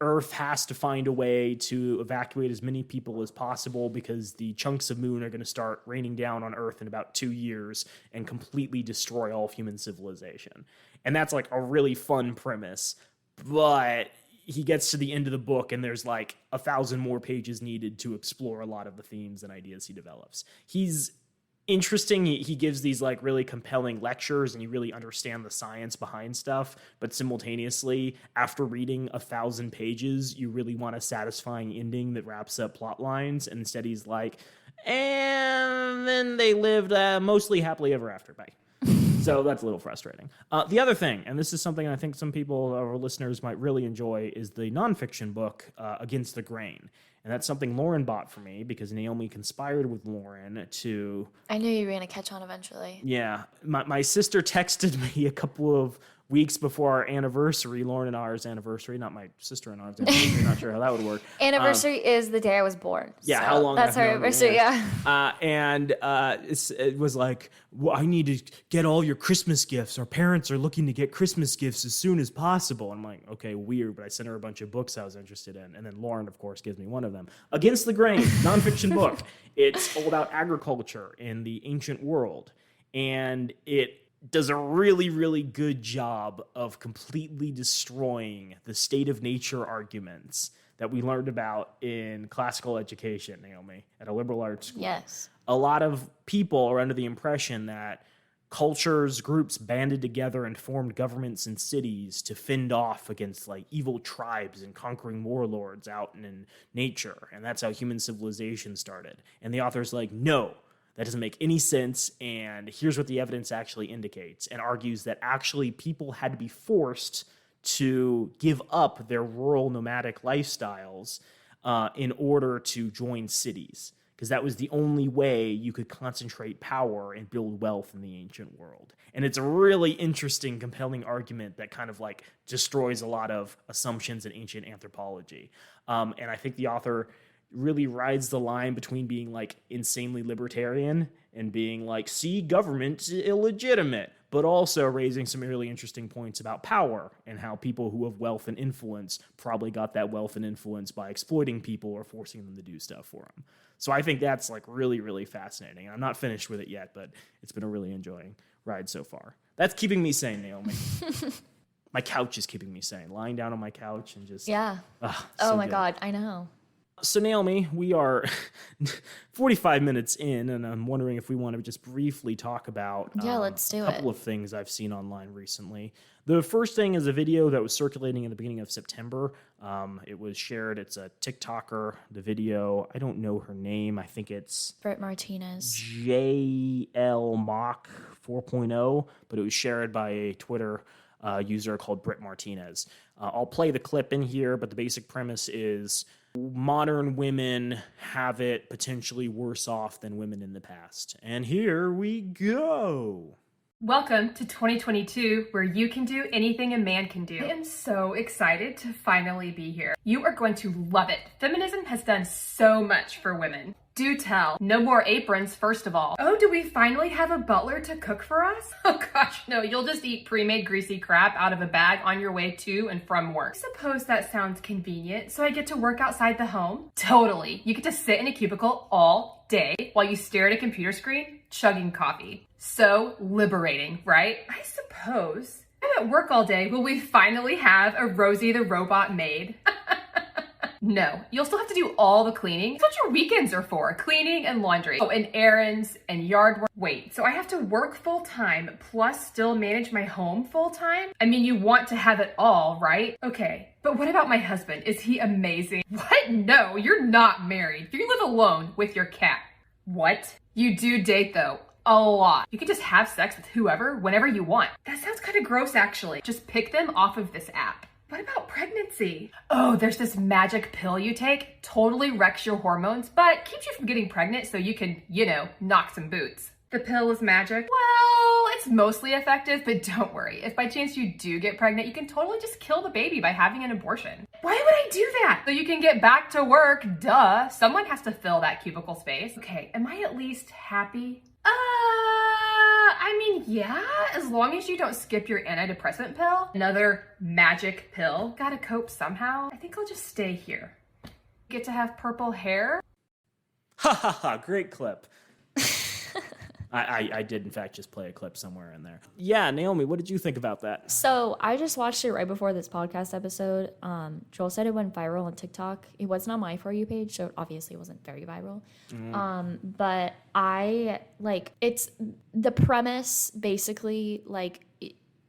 Earth has to find a way to evacuate as many people as possible because the chunks of moon are going to start raining down on Earth in about 2 years and completely destroy all of human civilization. And that's like a really fun premise, but he gets to the end of the book and there's like 1,000 more pages needed to explore a lot of the themes and ideas he develops. He's interesting. He gives these like really compelling lectures and you really understand the science behind stuff, but simultaneously after reading 1,000 pages you really want a satisfying ending that wraps up plot lines, and instead he's like, and then they lived mostly happily ever after. Bye. So that's a little frustrating. The other thing, and this is something I think some people, our listeners, might really enjoy, is the nonfiction book, Against the Grain. And that's something Lauren bought for me because Naomi conspired with Lauren to... I knew you were going to catch on eventually. Yeah. My sister texted me a couple of weeks before our anniversary, Lauren and ours anniversary, not my sister and ours anniversary, not sure how that would work. Anniversary is the day I was born. Yeah, so how long? That's our anniversary, yeah. It was like, well, I need to get all your Christmas gifts. Our parents are looking to get Christmas gifts as soon as possible. I'm like, okay, weird, but I sent her a bunch of books I was interested in. And then Lauren, of course, gives me one of them. Against the Grain, nonfiction book. It's all about agriculture in the ancient world. And it does a really, really good job of completely destroying the state of nature arguments that we learned about in classical education, Naomi, at a liberal arts school. Yes. A lot of people are under the impression that cultures, groups banded together and formed governments and cities to fend off against like evil tribes and conquering warlords out in nature. And that's how human civilization started. And the author's like, no, that doesn't make any sense, and here's what the evidence actually indicates, and argues that actually people had to be forced to give up their rural nomadic lifestyles in order to join cities, because that was the only way you could concentrate power and build wealth in the ancient world. And it's a really interesting, compelling argument that kind of like destroys a lot of assumptions in ancient anthropology. And I think the author really rides the line between being like insanely libertarian and being like, see, government's illegitimate, but also raising some really interesting points about power and how people who have wealth and influence probably got that wealth and influence by exploiting people or forcing them to do stuff for them. So I think that's like really, really fascinating. I'm not finished with it yet, but it's been a really enjoying ride so far. That's keeping me sane, Naomi. My couch is keeping me sane. Lying down on my couch and just... Yeah. So my good. God, I know. So Naomi, we are 45 minutes in, and I'm wondering if we want to just briefly talk about let's do a couple of things I've seen online recently. The first thing is a video that was circulating in the beginning of September. It was shared. It's a TikToker. The video, I don't know her name. I think it's Britt Martinez. JL Mock 4.0, but it was shared by a Twitter user called Britt Martinez. I'll play the clip in here, but the basic premise is modern women have it potentially worse off than women in the past. And here we go. Welcome to 2022, where you can do anything a man can do. I am so excited to finally be here. You are going to love it. Feminism has done so much for women. Do tell. No more aprons, first of all. Oh, do we finally have a butler to cook for us? Oh gosh, no, you'll just eat pre-made greasy crap out of a bag on your way to and from work. I suppose that sounds convenient, so I get to work outside the home? Totally. You get to sit in a cubicle all day while you stare at a computer screen, chugging coffee. So liberating, right? I suppose. I'm at work all day. Will we finally have a Rosie the Robot maid? No, you'll still have to do all the cleaning. That's what your weekends are for, cleaning and laundry. Oh, and errands and yard work. Wait, so I have to work full time plus still manage my home full time? I mean, you want to have it all, right? Okay, but what about my husband? Is he amazing? What? No, you're not married. You live alone with your cat. What? You do date though. A lot. You can just have sex with whoever, whenever you want. That sounds kind of gross actually. Just pick them off of this app. What about pregnancy? Oh, there's this magic pill you take, totally wrecks your hormones, but keeps you from getting pregnant so you can, knock some boots. The pill is magic. Well, it's mostly effective, but don't worry. If by chance you do get pregnant, you can totally just kill the baby by having an abortion. Why would I do that? So you can get back to work, duh. Someone has to fill that cubicle space. Okay, am I at least happy? I mean, yeah, as long as you don't skip your antidepressant pill. Another magic pill. Gotta cope somehow. I think I'll just stay here. Get to have purple hair. Ha ha ha, great clip. I did, in fact, just play a clip somewhere in there. Yeah, Naomi, what did you think about that? So I just watched it right before this podcast episode. Joel said it went viral on TikTok. It wasn't on my For You page, so obviously it wasn't very viral. But I, like, it's the premise, basically, like,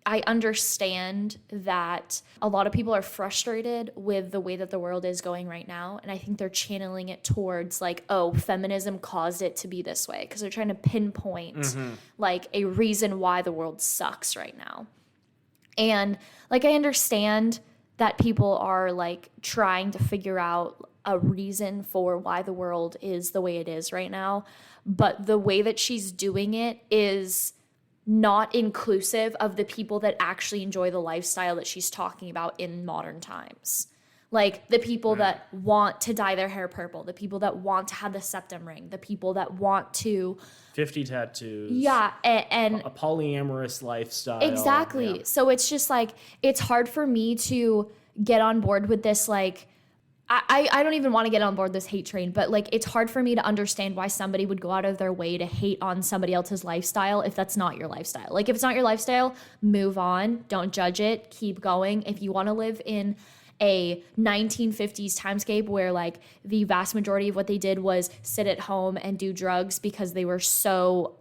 I understand that a lot of people are frustrated with the way that the world is going right now. And I think they're channeling it towards like, oh, feminism caused it to be this way. Because they're trying to pinpoint like a reason why the world sucks right now. And like, I understand that people are like trying to figure out a reason for why the world is the way it is right now. But the way that she's doing it is not inclusive of the people that actually enjoy the lifestyle that she's talking about in modern times. Like the people that want to dye their hair purple, the people that want to have the septum ring, the people that want to 50 tattoos. Yeah, and a polyamorous lifestyle. Exactly. Yeah. So it's just like, it's hard for me to get on board with this, like, I don't even want to get on board this hate train, but like, it's hard for me to understand why somebody would go out of their way to hate on somebody else's lifestyle if that's not your lifestyle. Like, if it's not your lifestyle, move on. Don't judge it. Keep going. If you want to live in a 1950s timescape where like the vast majority of what they did was sit at home and do drugs because they were so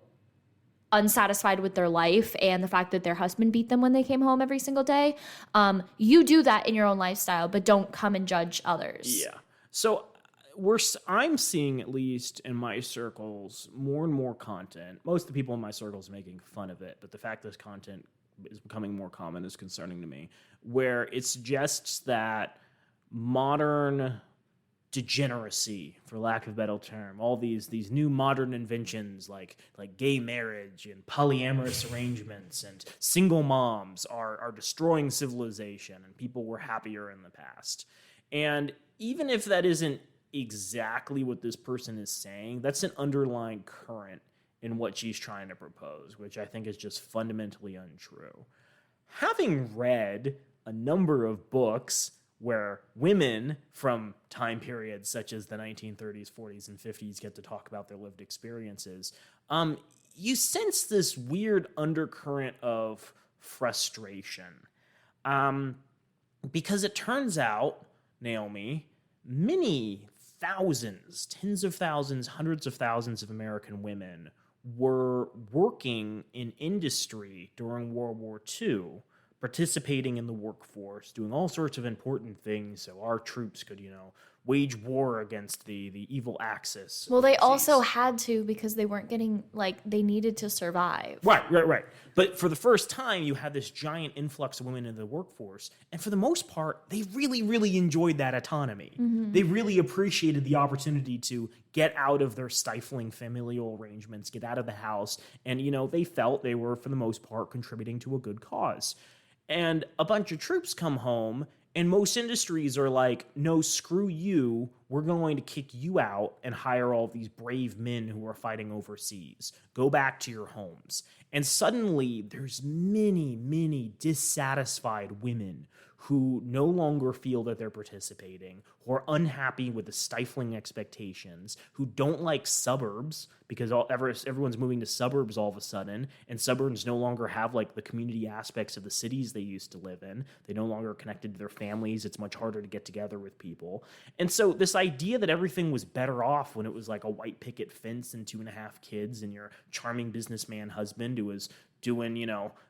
unsatisfied with their life and the fact that their husband beat them when they came home every single day, you do that in your own lifestyle, but don't come and judge others. Yeah. So I'm seeing, at least in my circles, more and more content. Most of the people in my circles making fun of it, but the fact this content is becoming more common is concerning to me, where it suggests that modern degeneracy, for lack of a better term, all these new modern inventions like gay marriage and polyamorous arrangements and single moms are destroying civilization, and people were happier in the past. And even if that isn't exactly what this person is saying, that's an underlying current in what she's trying to propose, which I think is just fundamentally untrue. Having read a number of books where women from time periods such as the 1930s, 40s, and 50s get to talk about their lived experiences, you sense this weird undercurrent of frustration. Because it turns out, Naomi, many thousands, tens of thousands, hundreds of thousands of American women were working in industry during World War II, participating in the workforce, doing all sorts of important things so our troops could, wage war against the evil Axis. Well, they also had to because they weren't getting, like, they needed to survive. Right. But for the first time, you had this giant influx of women into the workforce, and for the most part, they really, really enjoyed that autonomy. Mm-hmm. They really appreciated the opportunity to get out of their stifling familial arrangements, get out of the house, and, they felt they were, for the most part, contributing to a good cause. And a bunch of troops come home, and most industries are like, no, screw you. We're going to kick you out and hire all these brave men who are fighting overseas. Go back to your homes. And suddenly, there's many, many dissatisfied women who no longer feel that they're participating, who are unhappy with the stifling expectations, who don't like suburbs because everyone's moving to suburbs all of a sudden, and suburbs no longer have like the community aspects of the cities they used to live in. They no longer are connected to their families. It's much harder to get together with people. And so this idea that everything was better off when it was like a white picket fence and 2.5 kids and your charming businessman husband who was doing,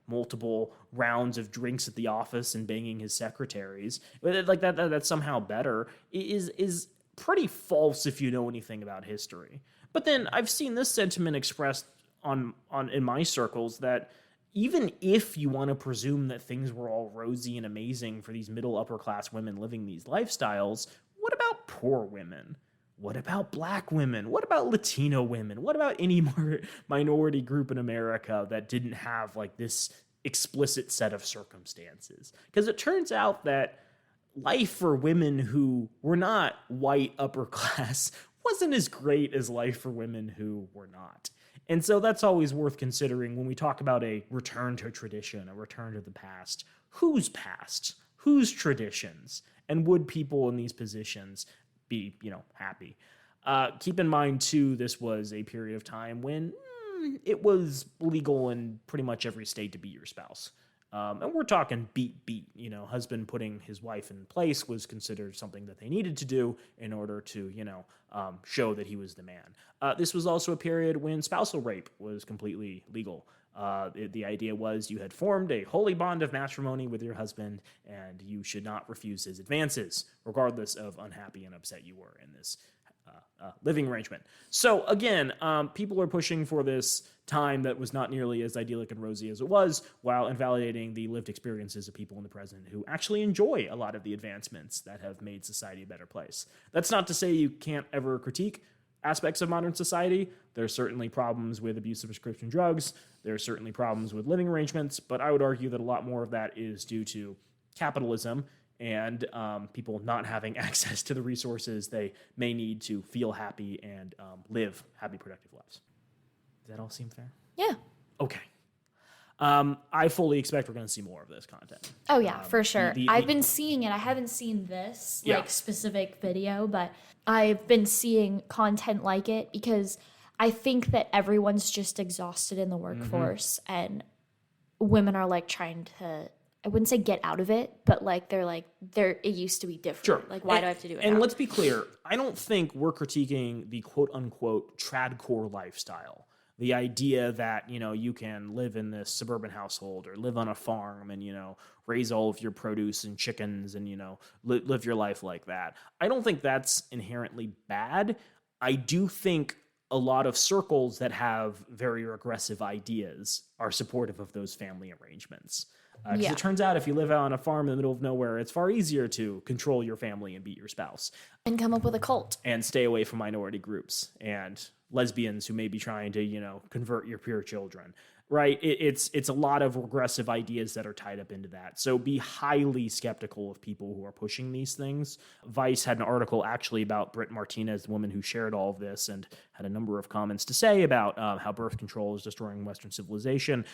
multiple rounds of drinks at the office and banging his secretaries, like that's somehow better, is pretty false if you know anything about history. But then I've seen this sentiment expressed on in my circles that even if you want to presume that things were all rosy and amazing for these middle upper class women living these lifestyles, what about poor women? What about black women? What about Latino women? What about any minority group in America that didn't have like this explicit set of circumstances? Because it turns out that life for women who were not white upper class wasn't as great as life for women who were not. And so that's always worth considering when we talk about a return to tradition, a return to the past. Whose past? Whose traditions? And would people in these positions be, happy? Keep in mind, too, this was a period of time when it was legal in pretty much every state to beat your spouse. And we're talking beat. Husband putting his wife in place was considered something that they needed to do in order to, show that he was the man. This was also a period when spousal rape was completely legal. The idea was you had formed a holy bond of matrimony with your husband, and you should not refuse his advances, regardless of unhappy and upset you were in this living arrangement. So again, people are pushing for this time that was not nearly as idyllic and rosy as it was, while invalidating the lived experiences of people in the present who actually enjoy a lot of the advancements that have made society a better place. That's not to say you can't ever critique aspects of modern society. There's certainly problems with abuse of prescription drugs. There's certainly problems with living arrangements, but I would argue that a lot more of that is due to capitalism and people not having access to the resources they may need to feel happy and live happy, productive lives. Does that all seem fair? Yeah. Okay. I fully expect we're going to see more of this content. Oh, yeah, for sure. I've been seeing it. I haven't seen this specific video, but I've been seeing content like it because I think that everyone's just exhausted in the workforce and women are like trying to, I wouldn't say get out of it, but like it used to be different. Sure. Like, why do I have to do it And now? let's be clear. I don't think we're critiquing the quote unquote tradcore lifestyle. The idea that, you can live in this suburban household or live on a farm and, raise all of your produce and chickens and, live your life like that. I don't think that's inherently bad. I do think a lot of circles that have very regressive ideas are supportive of those family arrangements. Because it turns out if you live out on a farm in the middle of nowhere, it's far easier to control your family and beat your spouse. And come up with a cult. And stay away from minority groups and lesbians who may be trying to, convert your pure children. Right? It's a lot of regressive ideas that are tied up into that. So be highly skeptical of people who are pushing these things. Vice had an article actually about Britt Martinez, the woman who shared all of this, and had a number of comments to say about how birth control is destroying Western civilization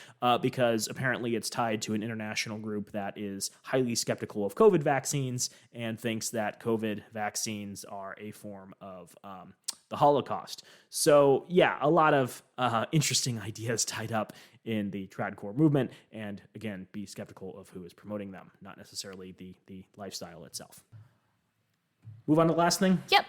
because apparently it's tied to an international group that is highly skeptical of COVID vaccines and thinks that COVID vaccines are a form of the Holocaust. So yeah, a lot of interesting ideas tied up in the tradcore movement, and again, be skeptical of who is promoting them, not necessarily the lifestyle itself. Move on to the last thing? Yep.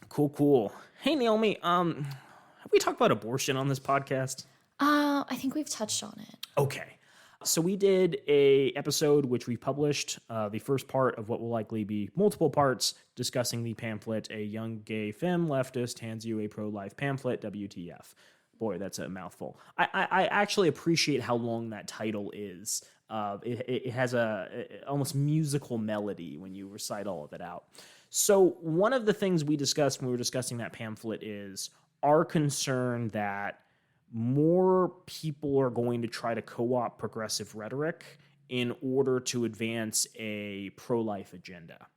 Cool. Hey, Naomi, have we talked about abortion on this podcast? I think we've touched on it. Okay. So we did a episode which we published, the first part of what will likely be multiple parts, discussing the pamphlet, A Young Gay Femme Leftist Hands You a Pro-Life Pamphlet, WTF. Boy, that's a mouthful. I actually appreciate how long that title is. It has a almost musical melody when you recite all of it out. So one of the things we discussed when we were discussing that pamphlet is our concern that more people are going to try to co-opt progressive rhetoric in order to advance a pro-life agenda.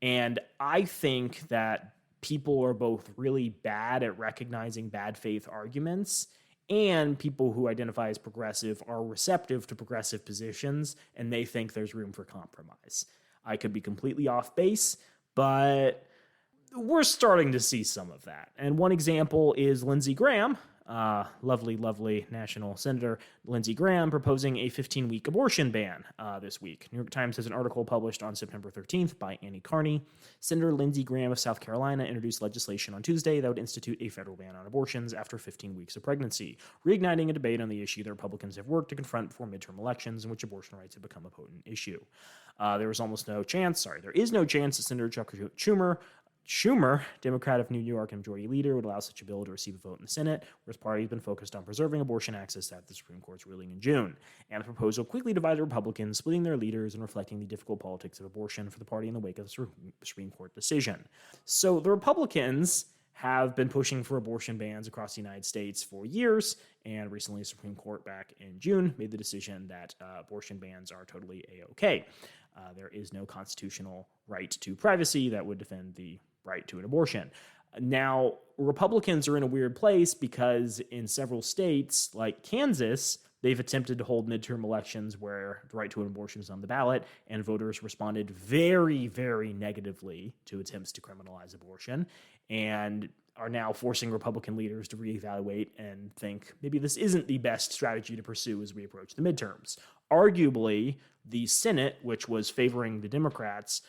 And I think that people are both really bad at recognizing bad faith arguments, and people who identify as progressive are receptive to progressive positions, and they think there's room for compromise. I could be completely off base, but we're starting to see some of that. And one example is Lindsey Graham, lovely national senator Lindsey Graham, proposing a 15-week abortion ban this week. New York Times has an article published on September 13th by Annie Carney. Senator Lindsey Graham of South Carolina introduced legislation on Tuesday that would institute a federal ban on abortions after 15 weeks of pregnancy, reigniting a debate on the issue that Republicans have worked to confront before midterm elections in which abortion rights have become a potent issue. There is no chance that Senator Chuck Schumer Schumer, Democrat of New York and Majority Leader, would allow such a bill to receive a vote in the Senate, where his party has been focused on preserving abortion access after the Supreme Court's ruling in June. And the proposal quickly divided Republicans, splitting their leaders and reflecting the difficult politics of abortion for the party in the wake of the Supreme Court decision. So the Republicans have been pushing for abortion bans across the United States for years, and recently the Supreme Court back in June made the decision that abortion bans are totally A-OK. There is no constitutional right to privacy that would defend the right to an abortion. Now, Republicans are in a weird place because in several states, like Kansas, they've attempted to hold midterm elections where the right to an abortion is on the ballot, and voters responded very, very negatively to attempts to criminalize abortion, and are now forcing Republican leaders to reevaluate and think maybe this isn't the best strategy to pursue as we approach the midterms. Arguably, the Senate, which was favoring the Democrats,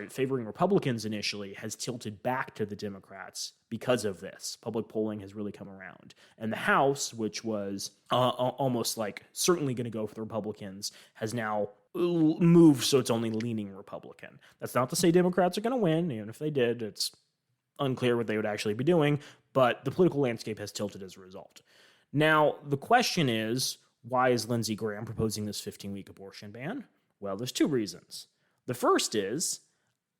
favoring Republicans initially, has tilted back to the Democrats because of this. Public polling has really come around. And the House, which was almost like certainly going to go for the Republicans, has now moved so it's only leaning Republican. That's not to say Democrats are going to win. Even if they did, it's unclear what they would actually be doing, but the political landscape has tilted as a result. Now, the question is, why is Lindsey Graham proposing this 15-week abortion ban? Well, there's two reasons. The first is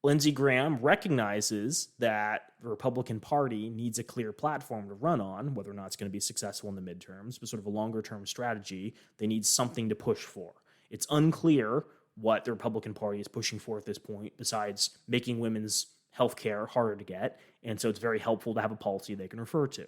Lindsey Graham recognizes that the Republican Party needs a clear platform to run on, whether or not it's going to be successful in the midterms, but sort of a longer-term strategy. They need something to push for. It's unclear what the Republican Party is pushing for at this point, besides making women's health care harder to get, and so it's very helpful to have a policy they can refer to.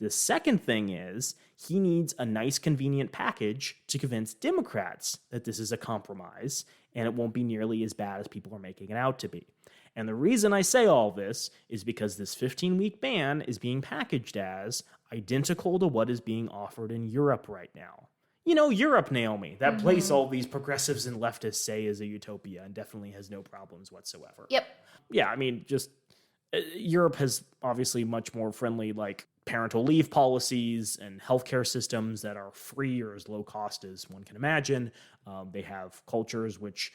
The second thing is he needs a nice, convenient package to convince Democrats that this is a compromise and it won't be nearly as bad as people are making it out to be. And the reason I say all this is because this 15-week ban is being packaged as identical to what is being offered in Europe right now. You know, Europe, Naomi, that place all these progressives and leftists say is a utopia and definitely has no problems whatsoever. Yep. Yeah, I mean, just Europe has obviously much more friendly, like, parental leave policies and healthcare systems that are free or as low cost as one can imagine. They have cultures which,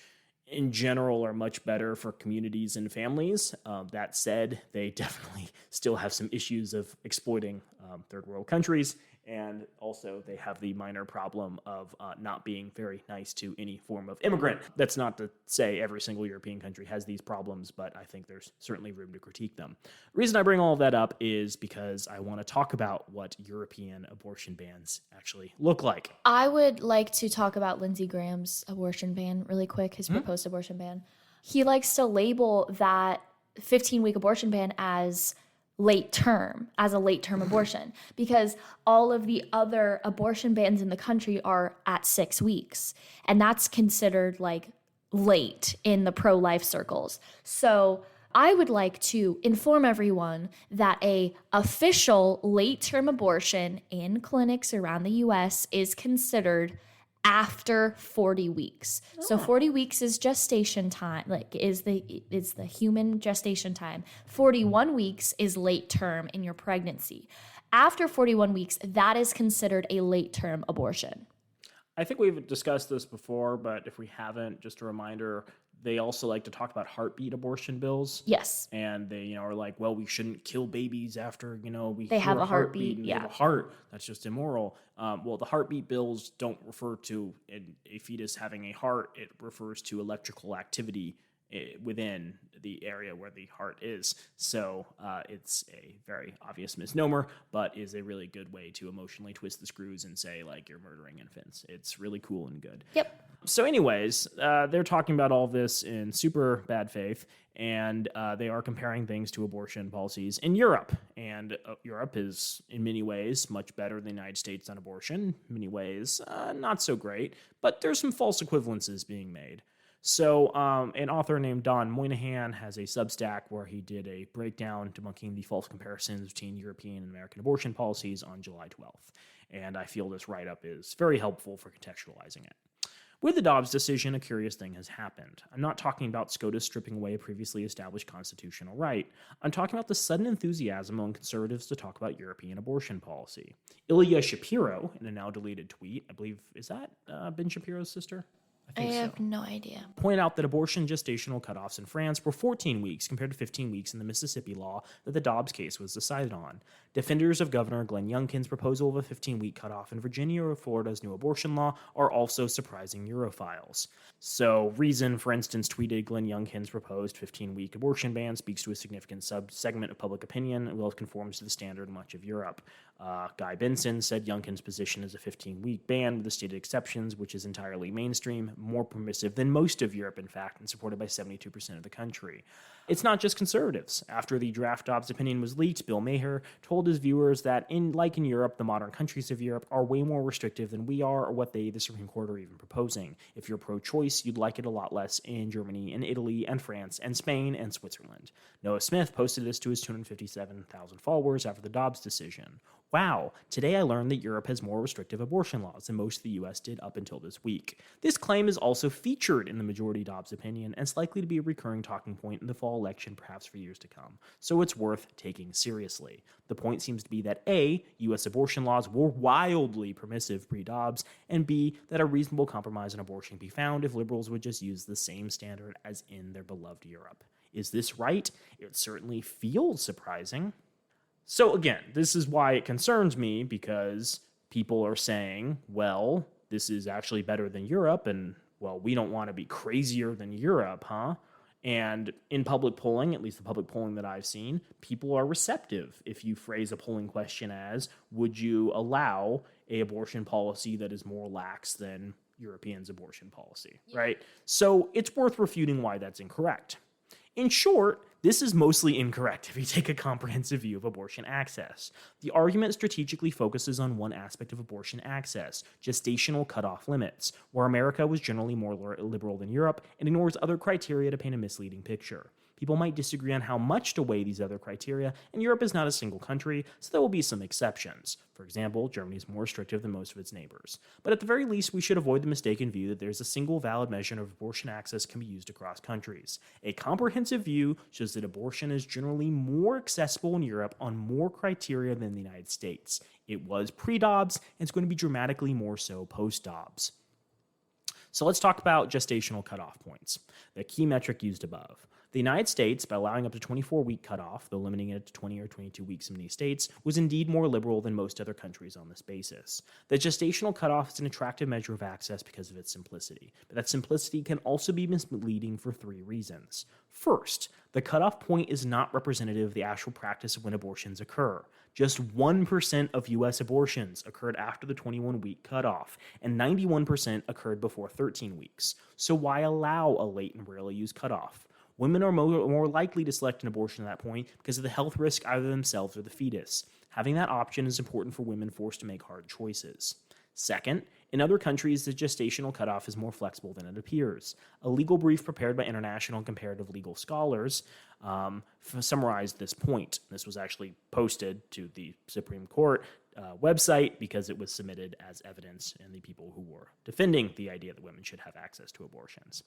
in general, are much better for communities and families. That said, they definitely still have some issues of exploiting third world countries. And also they have the minor problem of not being very nice to any form of immigrant. That's not to say every single European country has these problems, but I think there's certainly room to critique them. The reason I bring all of that up is because I want to talk about what European abortion bans actually look like. I would like to talk about Lindsey Graham's abortion ban really quick, his proposed abortion ban. He likes to label that 15-week abortion ban as a late term abortion, because all of the other abortion bans in the country are at 6 weeks, and that's considered like late in the pro-life circles. So I would like to inform everyone that a official late-term abortion in clinics around the US is considered after 40 weeks. So 40 weeks is gestation time, like is the human gestation time. 41 weeks is late term in your pregnancy. After 41 weeks, that is considered a late term abortion. I think we've discussed this before, but if we haven't, just a reminder, they also like to talk about heartbeat abortion bills. Yes. And they, are like, well, we shouldn't kill babies after, we they hear have a heartbeat heartbeat. and Yeah. they have a heart. That's just immoral. Well, the heartbeat bills don't refer to a fetus having a heart. It refers to electrical activity within the area where the heart is. So it's a very obvious misnomer, but is a really good way to emotionally twist the screws and say, like, you're murdering infants. It's really cool and good. Yep. So anyways, they're talking about all this in super bad faith, and they are comparing things to abortion policies in Europe. And Europe is, in many ways, much better than the United States on abortion. In many ways, not so great, but there's some false equivalences being made. So an author named Don Moynihan has a Substack where he did a breakdown debunking the false comparisons between European and American abortion policies on July 12th. And I feel this write-up is very helpful for contextualizing it. With the Dobbs decision, a curious thing has happened. I'm not talking about SCOTUS stripping away a previously established constitutional right. I'm talking about the sudden enthusiasm among conservatives to talk about European abortion policy. Ilya Shapiro, in a now deleted tweet, I believe, is that Ben Shapiro's sister? I have no idea. Point out that abortion gestational cutoffs in France were 14 weeks compared to 15 weeks in the Mississippi law that the Dobbs case was decided on. Defenders of Governor Glenn Youngkin's proposal of a 15-week cutoff in Virginia or Florida's new abortion law are also surprising Europhiles. So, Reason, for instance, tweeted Glenn Youngkin's proposed 15-week abortion ban speaks to a significant subsegment of public opinion and well conforms to the standard in much of Europe. Guy Benson said Youngkin's position is a 15-week ban with the stated exceptions, which is entirely mainstream, more permissive than most of Europe, in fact, and supported by 72% of the country. It's not just conservatives. After the draft Dobbs opinion was leaked, Bill Maher told his viewers that, like in Europe, the modern countries of Europe are way more restrictive than we are or what they, the Supreme Court, are even proposing. If you're pro-choice, you'd like it a lot less in Germany and Italy and France and Spain and Switzerland. Noah Smith posted this to his 257,000 followers after the Dobbs decision. Wow, today I learned that Europe has more restrictive abortion laws than most of the US did up until this week. This claim is also featured in the majority Dobbs opinion and is likely to be a recurring talking point in the fall election, perhaps for years to come. So it's worth taking seriously. The point seems to be that A, US abortion laws were wildly permissive pre-Dobbs, and B, that a reasonable compromise on abortion can be found if liberals would just use the same standard as in their beloved Europe. Is this right? It certainly feels surprising. So again, this is why it concerns me, because people are saying, well, this is actually better than Europe, and, well, we don't want to be crazier than Europe, huh? And in public polling, at least the public polling that I've seen, people are receptive if you phrase a polling question as, would you allow an abortion policy that is more lax than Europeans' abortion policy, right? So it's worth refuting why that's incorrect. In short, this is mostly incorrect if you take a comprehensive view of abortion access. The argument strategically focuses on one aspect of abortion access, gestational cutoff limits, where America was generally more liberal than Europe and ignores other criteria to paint a misleading picture. People might disagree on how much to weigh these other criteria, and Europe is not a single country, so there will be some exceptions. For example, Germany is more restrictive than most of its neighbors. But at the very least, we should avoid the mistaken view that there's a single valid measure of abortion access can be used across countries. A comprehensive view shows that abortion is generally more accessible in Europe on more criteria than the United States. It was pre-Dobbs, and it's going to be dramatically more so post-Dobbs. So let's talk about gestational cutoff points, the key metric used above. The United States, by allowing up to 24-week cutoff, though limiting it to 20 or 22 weeks in many states, was indeed more liberal than most other countries on this basis. The gestational cutoff is an attractive measure of access because of its simplicity, but that simplicity can also be misleading for three reasons. First, the cutoff point is not representative of the actual practice of when abortions occur. Just 1% of U.S. abortions occurred after the 21-week cutoff, and 91% occurred before 13 weeks. So why allow a late and rarely used cutoff? Women are more likely to select an abortion at that point because of the health risk either themselves or the fetus. Having that option is important for women forced to make hard choices. Second, in other countries, the gestational cutoff is more flexible than it appears. A legal brief prepared by international and comparative legal scholars summarized this point. This was actually posted to the Supreme Court website because it was submitted as evidence in the people who were defending the idea that women should have access to abortions.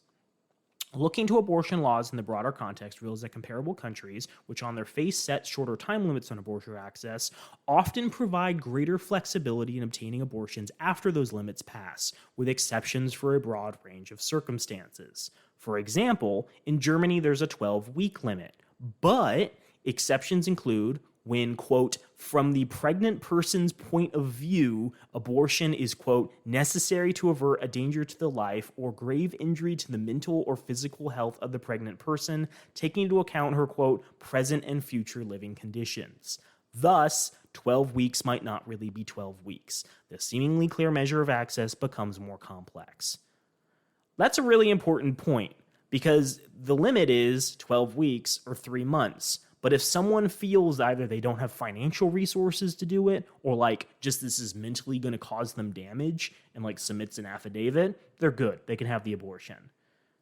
Looking to abortion laws in the broader context reveals that comparable countries, which on their face set shorter time limits on abortion access, often provide greater flexibility in obtaining abortions after those limits pass, with exceptions for a broad range of circumstances. For example, in Germany there's a 12-week limit, but exceptions include when, quote, from the pregnant person's point of view, abortion is, quote, necessary to avert a danger to the life or grave injury to the mental or physical health of the pregnant person, taking into account her, quote, present and future living conditions. Thus, 12 weeks might not really be 12 weeks. The seemingly clear measure of access becomes more complex. That's a really important point, because the limit is 12 weeks or 3 months. But if someone feels either they don't have financial resources to do it, or like just this is mentally going to cause them damage and like submits an affidavit, they're good. They can have the abortion.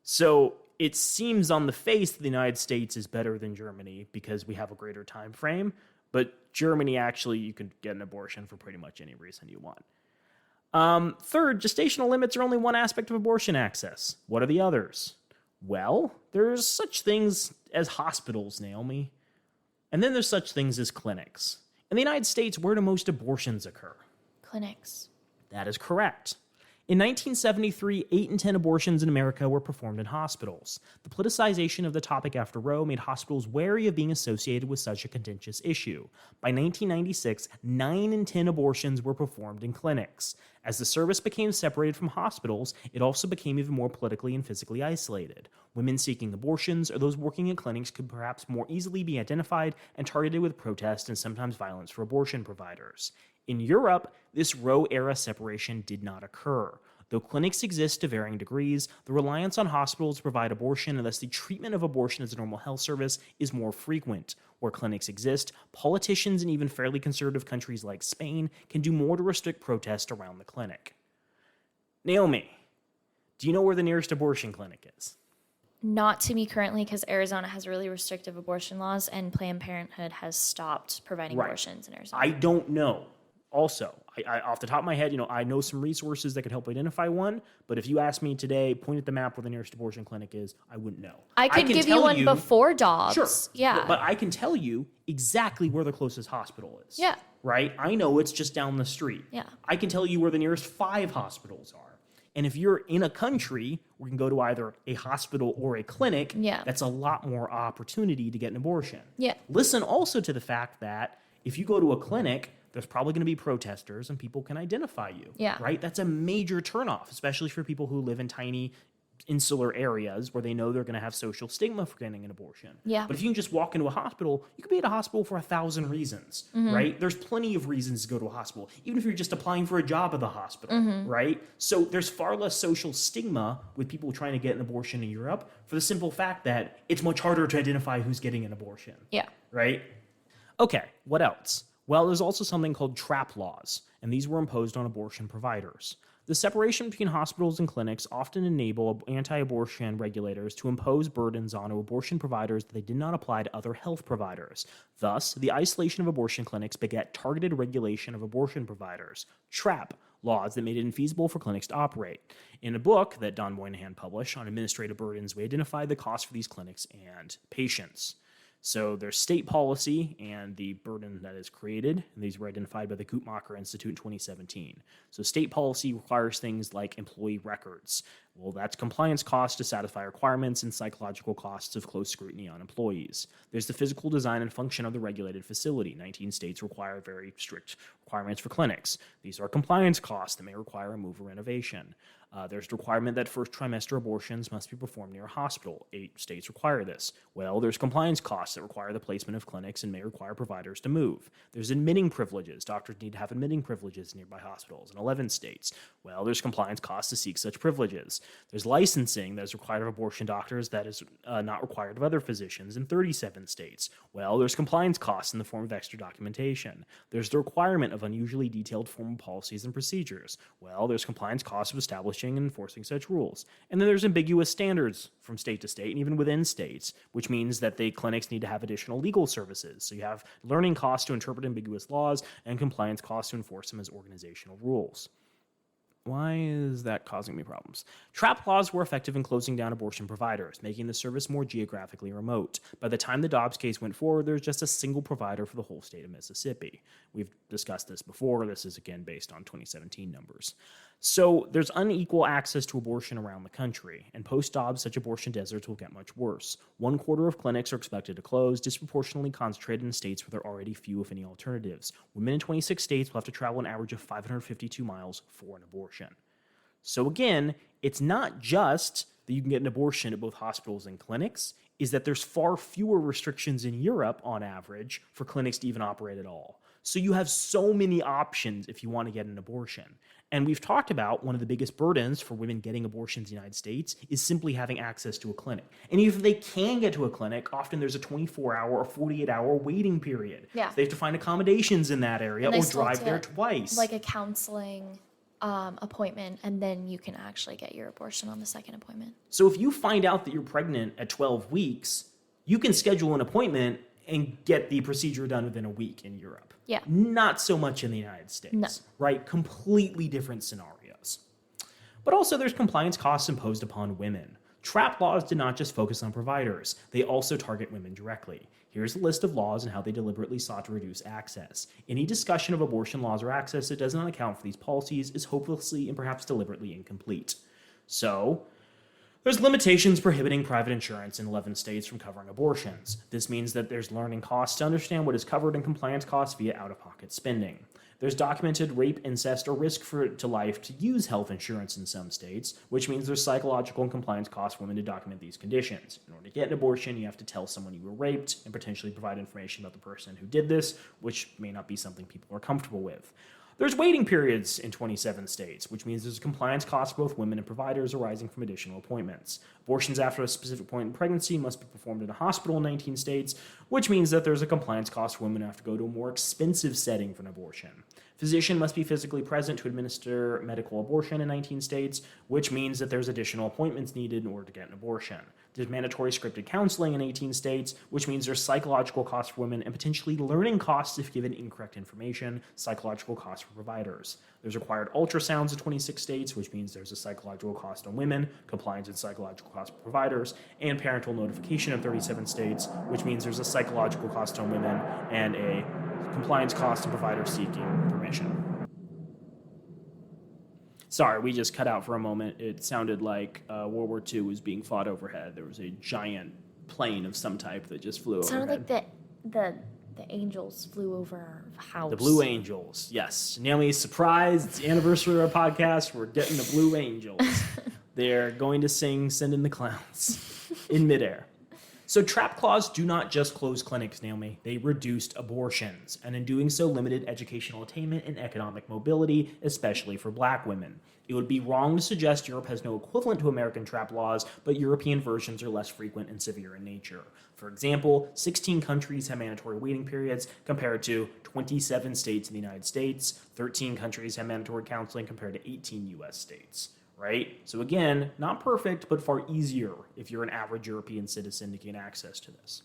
So it seems on the face that the United States is better than Germany because we have a greater time frame. But Germany, actually, you can get an abortion for pretty much any reason you want. Third, gestational limits are only one aspect of abortion access. What are the others? Well, there's such things as hospitals, Naomi. And then there's such things as clinics. In the United States, where do most abortions occur? Clinics. That is correct. In 1973, 8 in 10 abortions in America were performed in hospitals. The politicization of the topic after Roe made hospitals wary of being associated with such a contentious issue. By 1996, 9 in 10 abortions were performed in clinics. As the service became separated from hospitals, it also became even more politically and physically isolated. Women seeking abortions or those working in clinics could perhaps more easily be identified and targeted with protest and sometimes violence for abortion providers. In Europe, this Roe-era separation did not occur. Though clinics exist to varying degrees, the reliance on hospitals to provide abortion and thus the treatment of abortion as a normal health service is more frequent. Where clinics exist, politicians in even fairly conservative countries like Spain can do more to restrict protest around the clinic. Naomi, do you know where the nearest abortion clinic is? Not to me currently, because Arizona has really restrictive abortion laws and Planned Parenthood has stopped providing abortions in Arizona. I don't know. Also, I off the top of my head, I know some resources that could help identify one, but if you ask me today, point at the map where the nearest abortion clinic is, I wouldn't know. I could give you one before Dobbs. Sure. Yeah. But I can tell you exactly where the closest hospital is. Yeah. Right? I know it's just down the street. Yeah. I can tell you where the nearest 5 hospitals are. And if you're in a country where you can go to either a hospital or a clinic, that's a lot more opportunity to get an abortion. Yeah. Listen also to the fact that if you go to a clinic, there's probably going to be protesters and people can identify you. Yeah. Right? That's a major turnoff, especially for people who live in tiny insular areas where they know they're going to have social stigma for getting an abortion. Yeah. But if you can just walk into a hospital, you could be at a hospital for 1,000 reasons, right? There's plenty of reasons to go to a hospital, even if you're just applying for a job at the hospital, right? So there's far less social stigma with people trying to get an abortion in Europe for the simple fact that it's much harder to identify who's getting an abortion. Yeah. Right? Okay, what else? Well, there's also something called trap laws, and these were imposed on abortion providers. The separation between hospitals and clinics often enable anti-abortion regulators to impose burdens on abortion providers that they did not apply to other health providers. Thus, the isolation of abortion clinics begat targeted regulation of abortion providers, TRAP laws that made it infeasible for clinics to operate. In a book that Don Moynihan published on administrative burdens, we identified the cost for these clinics and patients. So there's state policy and the burden that is created, and these were identified by the Guttmacher Institute in 2017. So state policy requires things like employee records. Well, that's compliance costs to satisfy requirements and psychological costs of close scrutiny on employees. There's the physical design and function of the regulated facility. 19 states require very strict requirements for clinics. These are compliance costs that may require a move or renovation. There's the requirement that first trimester abortions must be performed near a hospital. 8 states require this. Well, there's compliance costs that require the placement of clinics and may require providers to move. There's admitting privileges. Doctors need to have admitting privileges in nearby hospitals in 11 states. Well, there's compliance costs to seek such privileges. There's licensing that is required of abortion doctors that is not required of other physicians in 37 states. Well, there's compliance costs in the form of extra documentation. There's the requirement of unusually detailed formal policies and procedures. Well, there's compliance costs of establishing and enforcing such rules. And then there's ambiguous standards from state to state and even within states, which means that the clinics need to have additional legal services. So you have learning costs to interpret ambiguous laws and compliance costs to enforce them as organizational rules. Why is that causing me problems? Trap laws were effective in closing down abortion providers, making the service more geographically remote. By the time the Dobbs case went forward, there was just a single provider for the whole state of Mississippi. We've discussed this before. This is, again, based on 2017 numbers. So there's unequal access to abortion around the country, and post-Dobbs, such abortion deserts will get much worse. 1/4 of clinics are expected to close, disproportionately concentrated in states where there are already few, if any, alternatives. Women in 26 states will have to travel an average of 552 miles for an abortion. So again, it's not just that you can get an abortion at both hospitals and clinics, is that there's far fewer restrictions in Europe, on average, for clinics to even operate at all. So you have so many options if you want to get an abortion. And we've talked about one of the biggest burdens for women getting abortions in the United States is simply having access to a clinic. And even if they can get to a clinic, often there's a 24-hour or 48-hour waiting period. Yeah. So they have to find accommodations in that area or drive there twice. Like a counseling appointment, and then you can actually get your abortion on the second appointment. So if you find out that you're pregnant at 12 weeks, you can schedule an appointment and get the procedure done within a week in Europe. Yeah. Not so much in the United States. No. Right? Completely different scenarios. But also there's compliance costs imposed upon women. Trap laws did not just focus on providers, they also target women directly. Here's a list of laws and how they deliberately sought to reduce access. Any discussion of abortion laws or access that does not account for these policies is hopelessly and perhaps deliberately incomplete. So, there's limitations prohibiting private insurance in 11 states from covering abortions. This means that there's learning costs to understand what is covered and compliance costs via out-of-pocket spending. There's documented rape, incest, or risk to life to use health insurance in some states, which means there's psychological and compliance costs for women to document these conditions. In order to get an abortion, you have to tell someone you were raped and potentially provide information about the person who did this, which may not be something people are comfortable with. There's waiting periods in 27 states, which means there's a compliance cost for both women and providers arising from additional appointments. Abortions after a specific point in pregnancy must be performed in a hospital in 19 states, which means that there's a compliance cost for women who have to go to a more expensive setting for an abortion. Physician must be physically present to administer medical abortion in 19 states, which means that there's additional appointments needed in order to get an abortion. There's mandatory scripted counseling in 18 states, which means there's psychological costs for women and potentially learning costs if given incorrect information, psychological costs for providers. There's required ultrasounds in 26 states, which means there's a psychological cost on women, compliance and psychological costs for providers, and parental notification in 37 states, which means there's a psychological cost on women and a compliance cost to providers seeking permission. Sorry, we just cut out for a moment. It sounded like World War II was being fought overhead. There was a giant plane of some type that just flew overhead. Sounded like the angels flew over our house. The Blue Angels, yes. Naomi's surprised. It's the anniversary of our podcast. We're getting the Blue Angels. They're going to sing Send in the Clowns in midair. So trap clause do not just close clinics, Naomi. They reduced abortions, and in doing so limited educational attainment and economic mobility, especially for black women. It would be wrong to suggest Europe has no equivalent to American trap laws, but European versions are less frequent and severe in nature. For example, 16 countries have mandatory waiting periods compared to 27 states in the United States. 13 countries have mandatory counseling compared to 18 U.S. states. Right? So again, not perfect, but far easier if you're an average European citizen to gain access to this.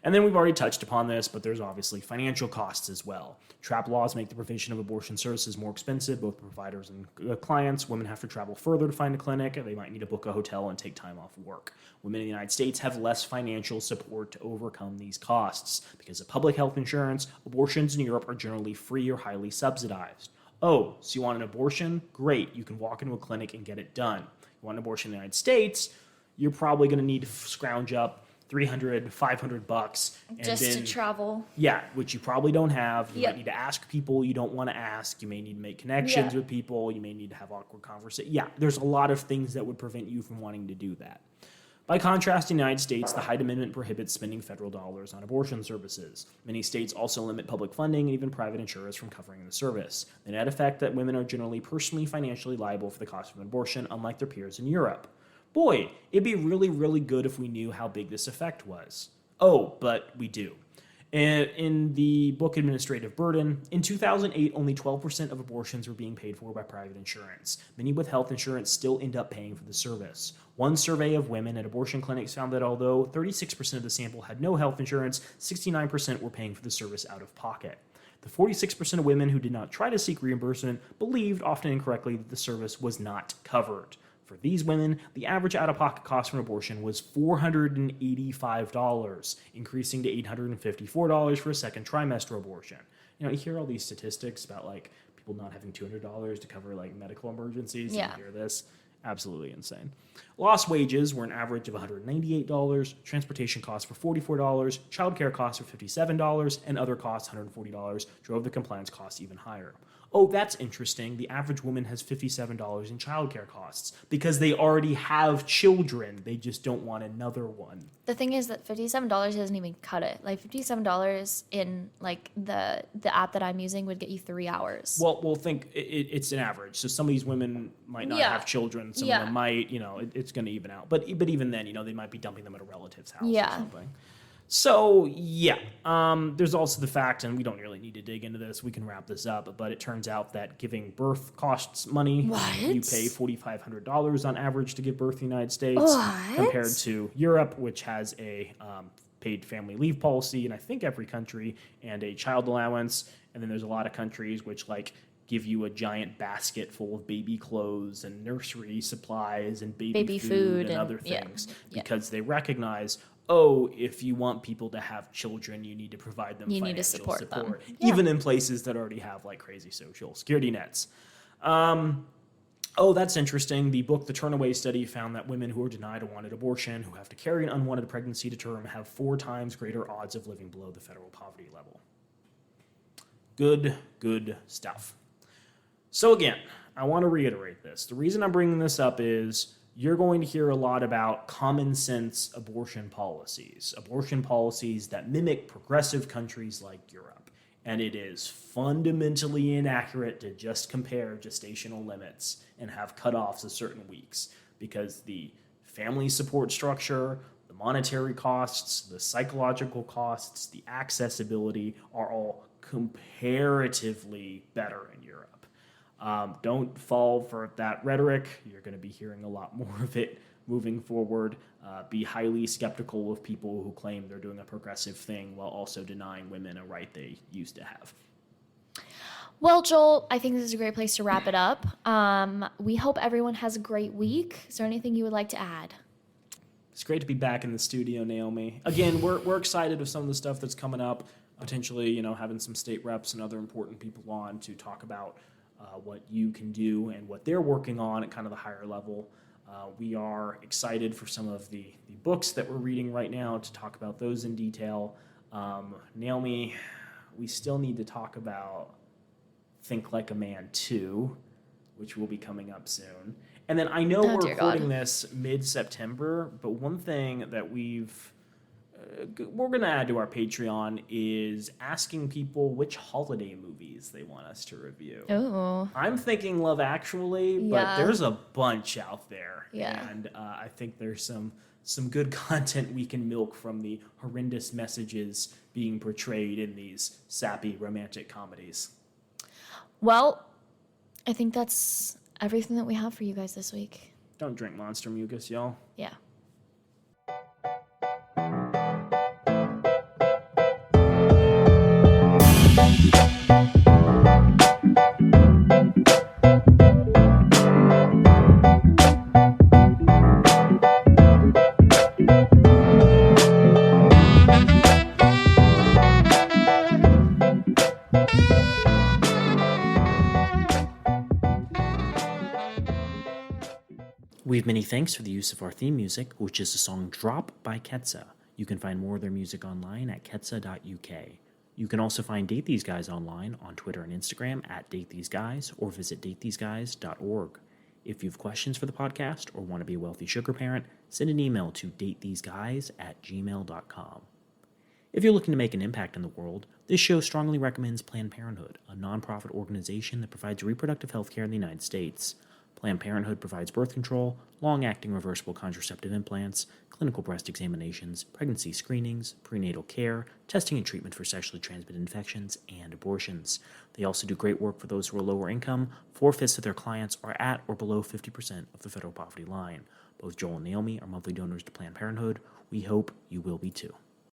And then we've already touched upon this, but there's obviously financial costs as well. Trap laws make the provision of abortion services more expensive, both providers and clients. Women have to travel further to find a clinic, and they might need to book a hotel and take time off work. Women in the United States have less financial support to overcome these costs. Because of public health insurance, abortions in Europe are generally free or highly subsidized. Oh, so you want an abortion? Great, you can walk into a clinic and get it done. You want an abortion in the United States? You're probably going to need to scrounge up $300, $500 just to travel. Yeah, which you probably don't have. You might need to ask people you don't want to ask. You may need to make connections with people. You may need to have awkward conversations. Yeah, there's a lot of things that would prevent you from wanting to do that. By contrast, in the United States, the Hyde Amendment prohibits spending federal dollars on abortion services. Many states also limit public funding and even private insurers from covering the service. The net effect that women are generally personally financially liable for the cost of an abortion, unlike their peers in Europe. Boy, it'd be really, really good if we knew how big this effect was. Oh, but we do. In the book Administrative Burden, in 2008, only 12% of abortions were being paid for by private insurance. Many with health insurance still end up paying for the service. One survey of women at abortion clinics found that although 36% of the sample had no health insurance, 69% were paying for the service out of pocket. The 46% of women who did not try to seek reimbursement believed, often incorrectly, that the service was not covered. For these women, the average out-of-pocket cost for an abortion was $485, increasing to $854 for a second trimester abortion. You know, you hear all these statistics about, like, people not having $200 to cover, like, medical emergencies. Yeah. You hear this. Absolutely insane. Lost wages were an average of $198, transportation costs were $44, childcare costs were $57, and other costs, $140, drove the compliance costs even higher. Oh, that's interesting. The average woman has $57 in childcare costs because they already have children. They just don't want another one. The thing is that $57 doesn't even cut it. Like $57 in like the app that I'm using would get you 3 hours. Well, think it's an average. So some of these women might not have children. Some of them might. You know, it's going to even out. But even then, you know, they might be dumping them at a relative's house or something. So, there's also the fact, and we don't really need to dig into this, we can wrap this up, but it turns out that giving birth costs money. What? You pay $4,500 on average to give birth in the United States compared to Europe, which has a paid family leave policy in I think every country and a child allowance. And then there's a lot of countries which like give you a giant basket full of baby clothes and nursery supplies and baby food food and and other things, yeah. because they recognize, oh, if you want people to have children, you need to provide them You financial need to support them. even in places that already have like crazy social security nets. Oh, that's interesting. The book The Turnaway Study found that women who are denied a wanted abortion, who have to carry an unwanted pregnancy to term, have 4 times greater odds of living below the federal poverty level. Good stuff. So again, I want to reiterate this. The reason I'm bringing this up is you're going to hear a lot about common sense abortion policies that mimic progressive countries like Europe. And it is fundamentally inaccurate to just compare gestational limits and have cutoffs of certain weeks, because the family support structure, the monetary costs, the psychological costs, the accessibility are all comparatively better in Europe. Don't fall for that rhetoric. You're going to be hearing a lot more of it moving forward. Be highly skeptical of people who claim they're doing a progressive thing while also denying women a right they used to have. Well, Joel, I think this is a great place to wrap it up. We hope everyone has a great week. Is there anything you would like to add? It's great to be back in the studio, Naomi. Again, we're excited of some of the stuff that's coming up. Potentially, having some state reps and other important people on to talk about what you can do and what they're working on at kind of the higher level. We are excited for some of the books that we're reading right now to talk about those in detail. Naomi, we still need to talk about Think Like a Man 2, which will be coming up soon. And then I know we're recording this mid-September, but one thing that we're going to add to our Patreon is asking people which holiday movies they want us to review. Oh. I'm thinking Love Actually, but there's a bunch out there. Yeah. And I think there's some good content we can milk from the horrendous messages being portrayed in these sappy romantic comedies. Well, I think that's everything that we have for you guys this week. Don't drink Monster Mucus, y'all. Yeah. We have many thanks for the use of our theme music, which is the song Drop by Ketsa. You can find more of their music online at ketsa.uk. You can also find Date These Guys online on Twitter and Instagram at DateTheseGuys, or visit datetheseguys.org. If you have questions for the podcast or want to be a wealthy sugar parent, send an email to datetheseguys@gmail.com. If you're looking to make an impact in the world, this show strongly recommends Planned Parenthood, a nonprofit organization that provides reproductive health care in the United States. Planned Parenthood provides birth control, long-acting reversible contraceptive implants, clinical breast examinations, pregnancy screenings, prenatal care, testing and treatment for sexually transmitted infections, and abortions. They also do great work for those who are lower income. 4/5 of their clients are at or below 50% of the federal poverty line. Both Joel and Naomi are monthly donors to Planned Parenthood. We hope you will be too.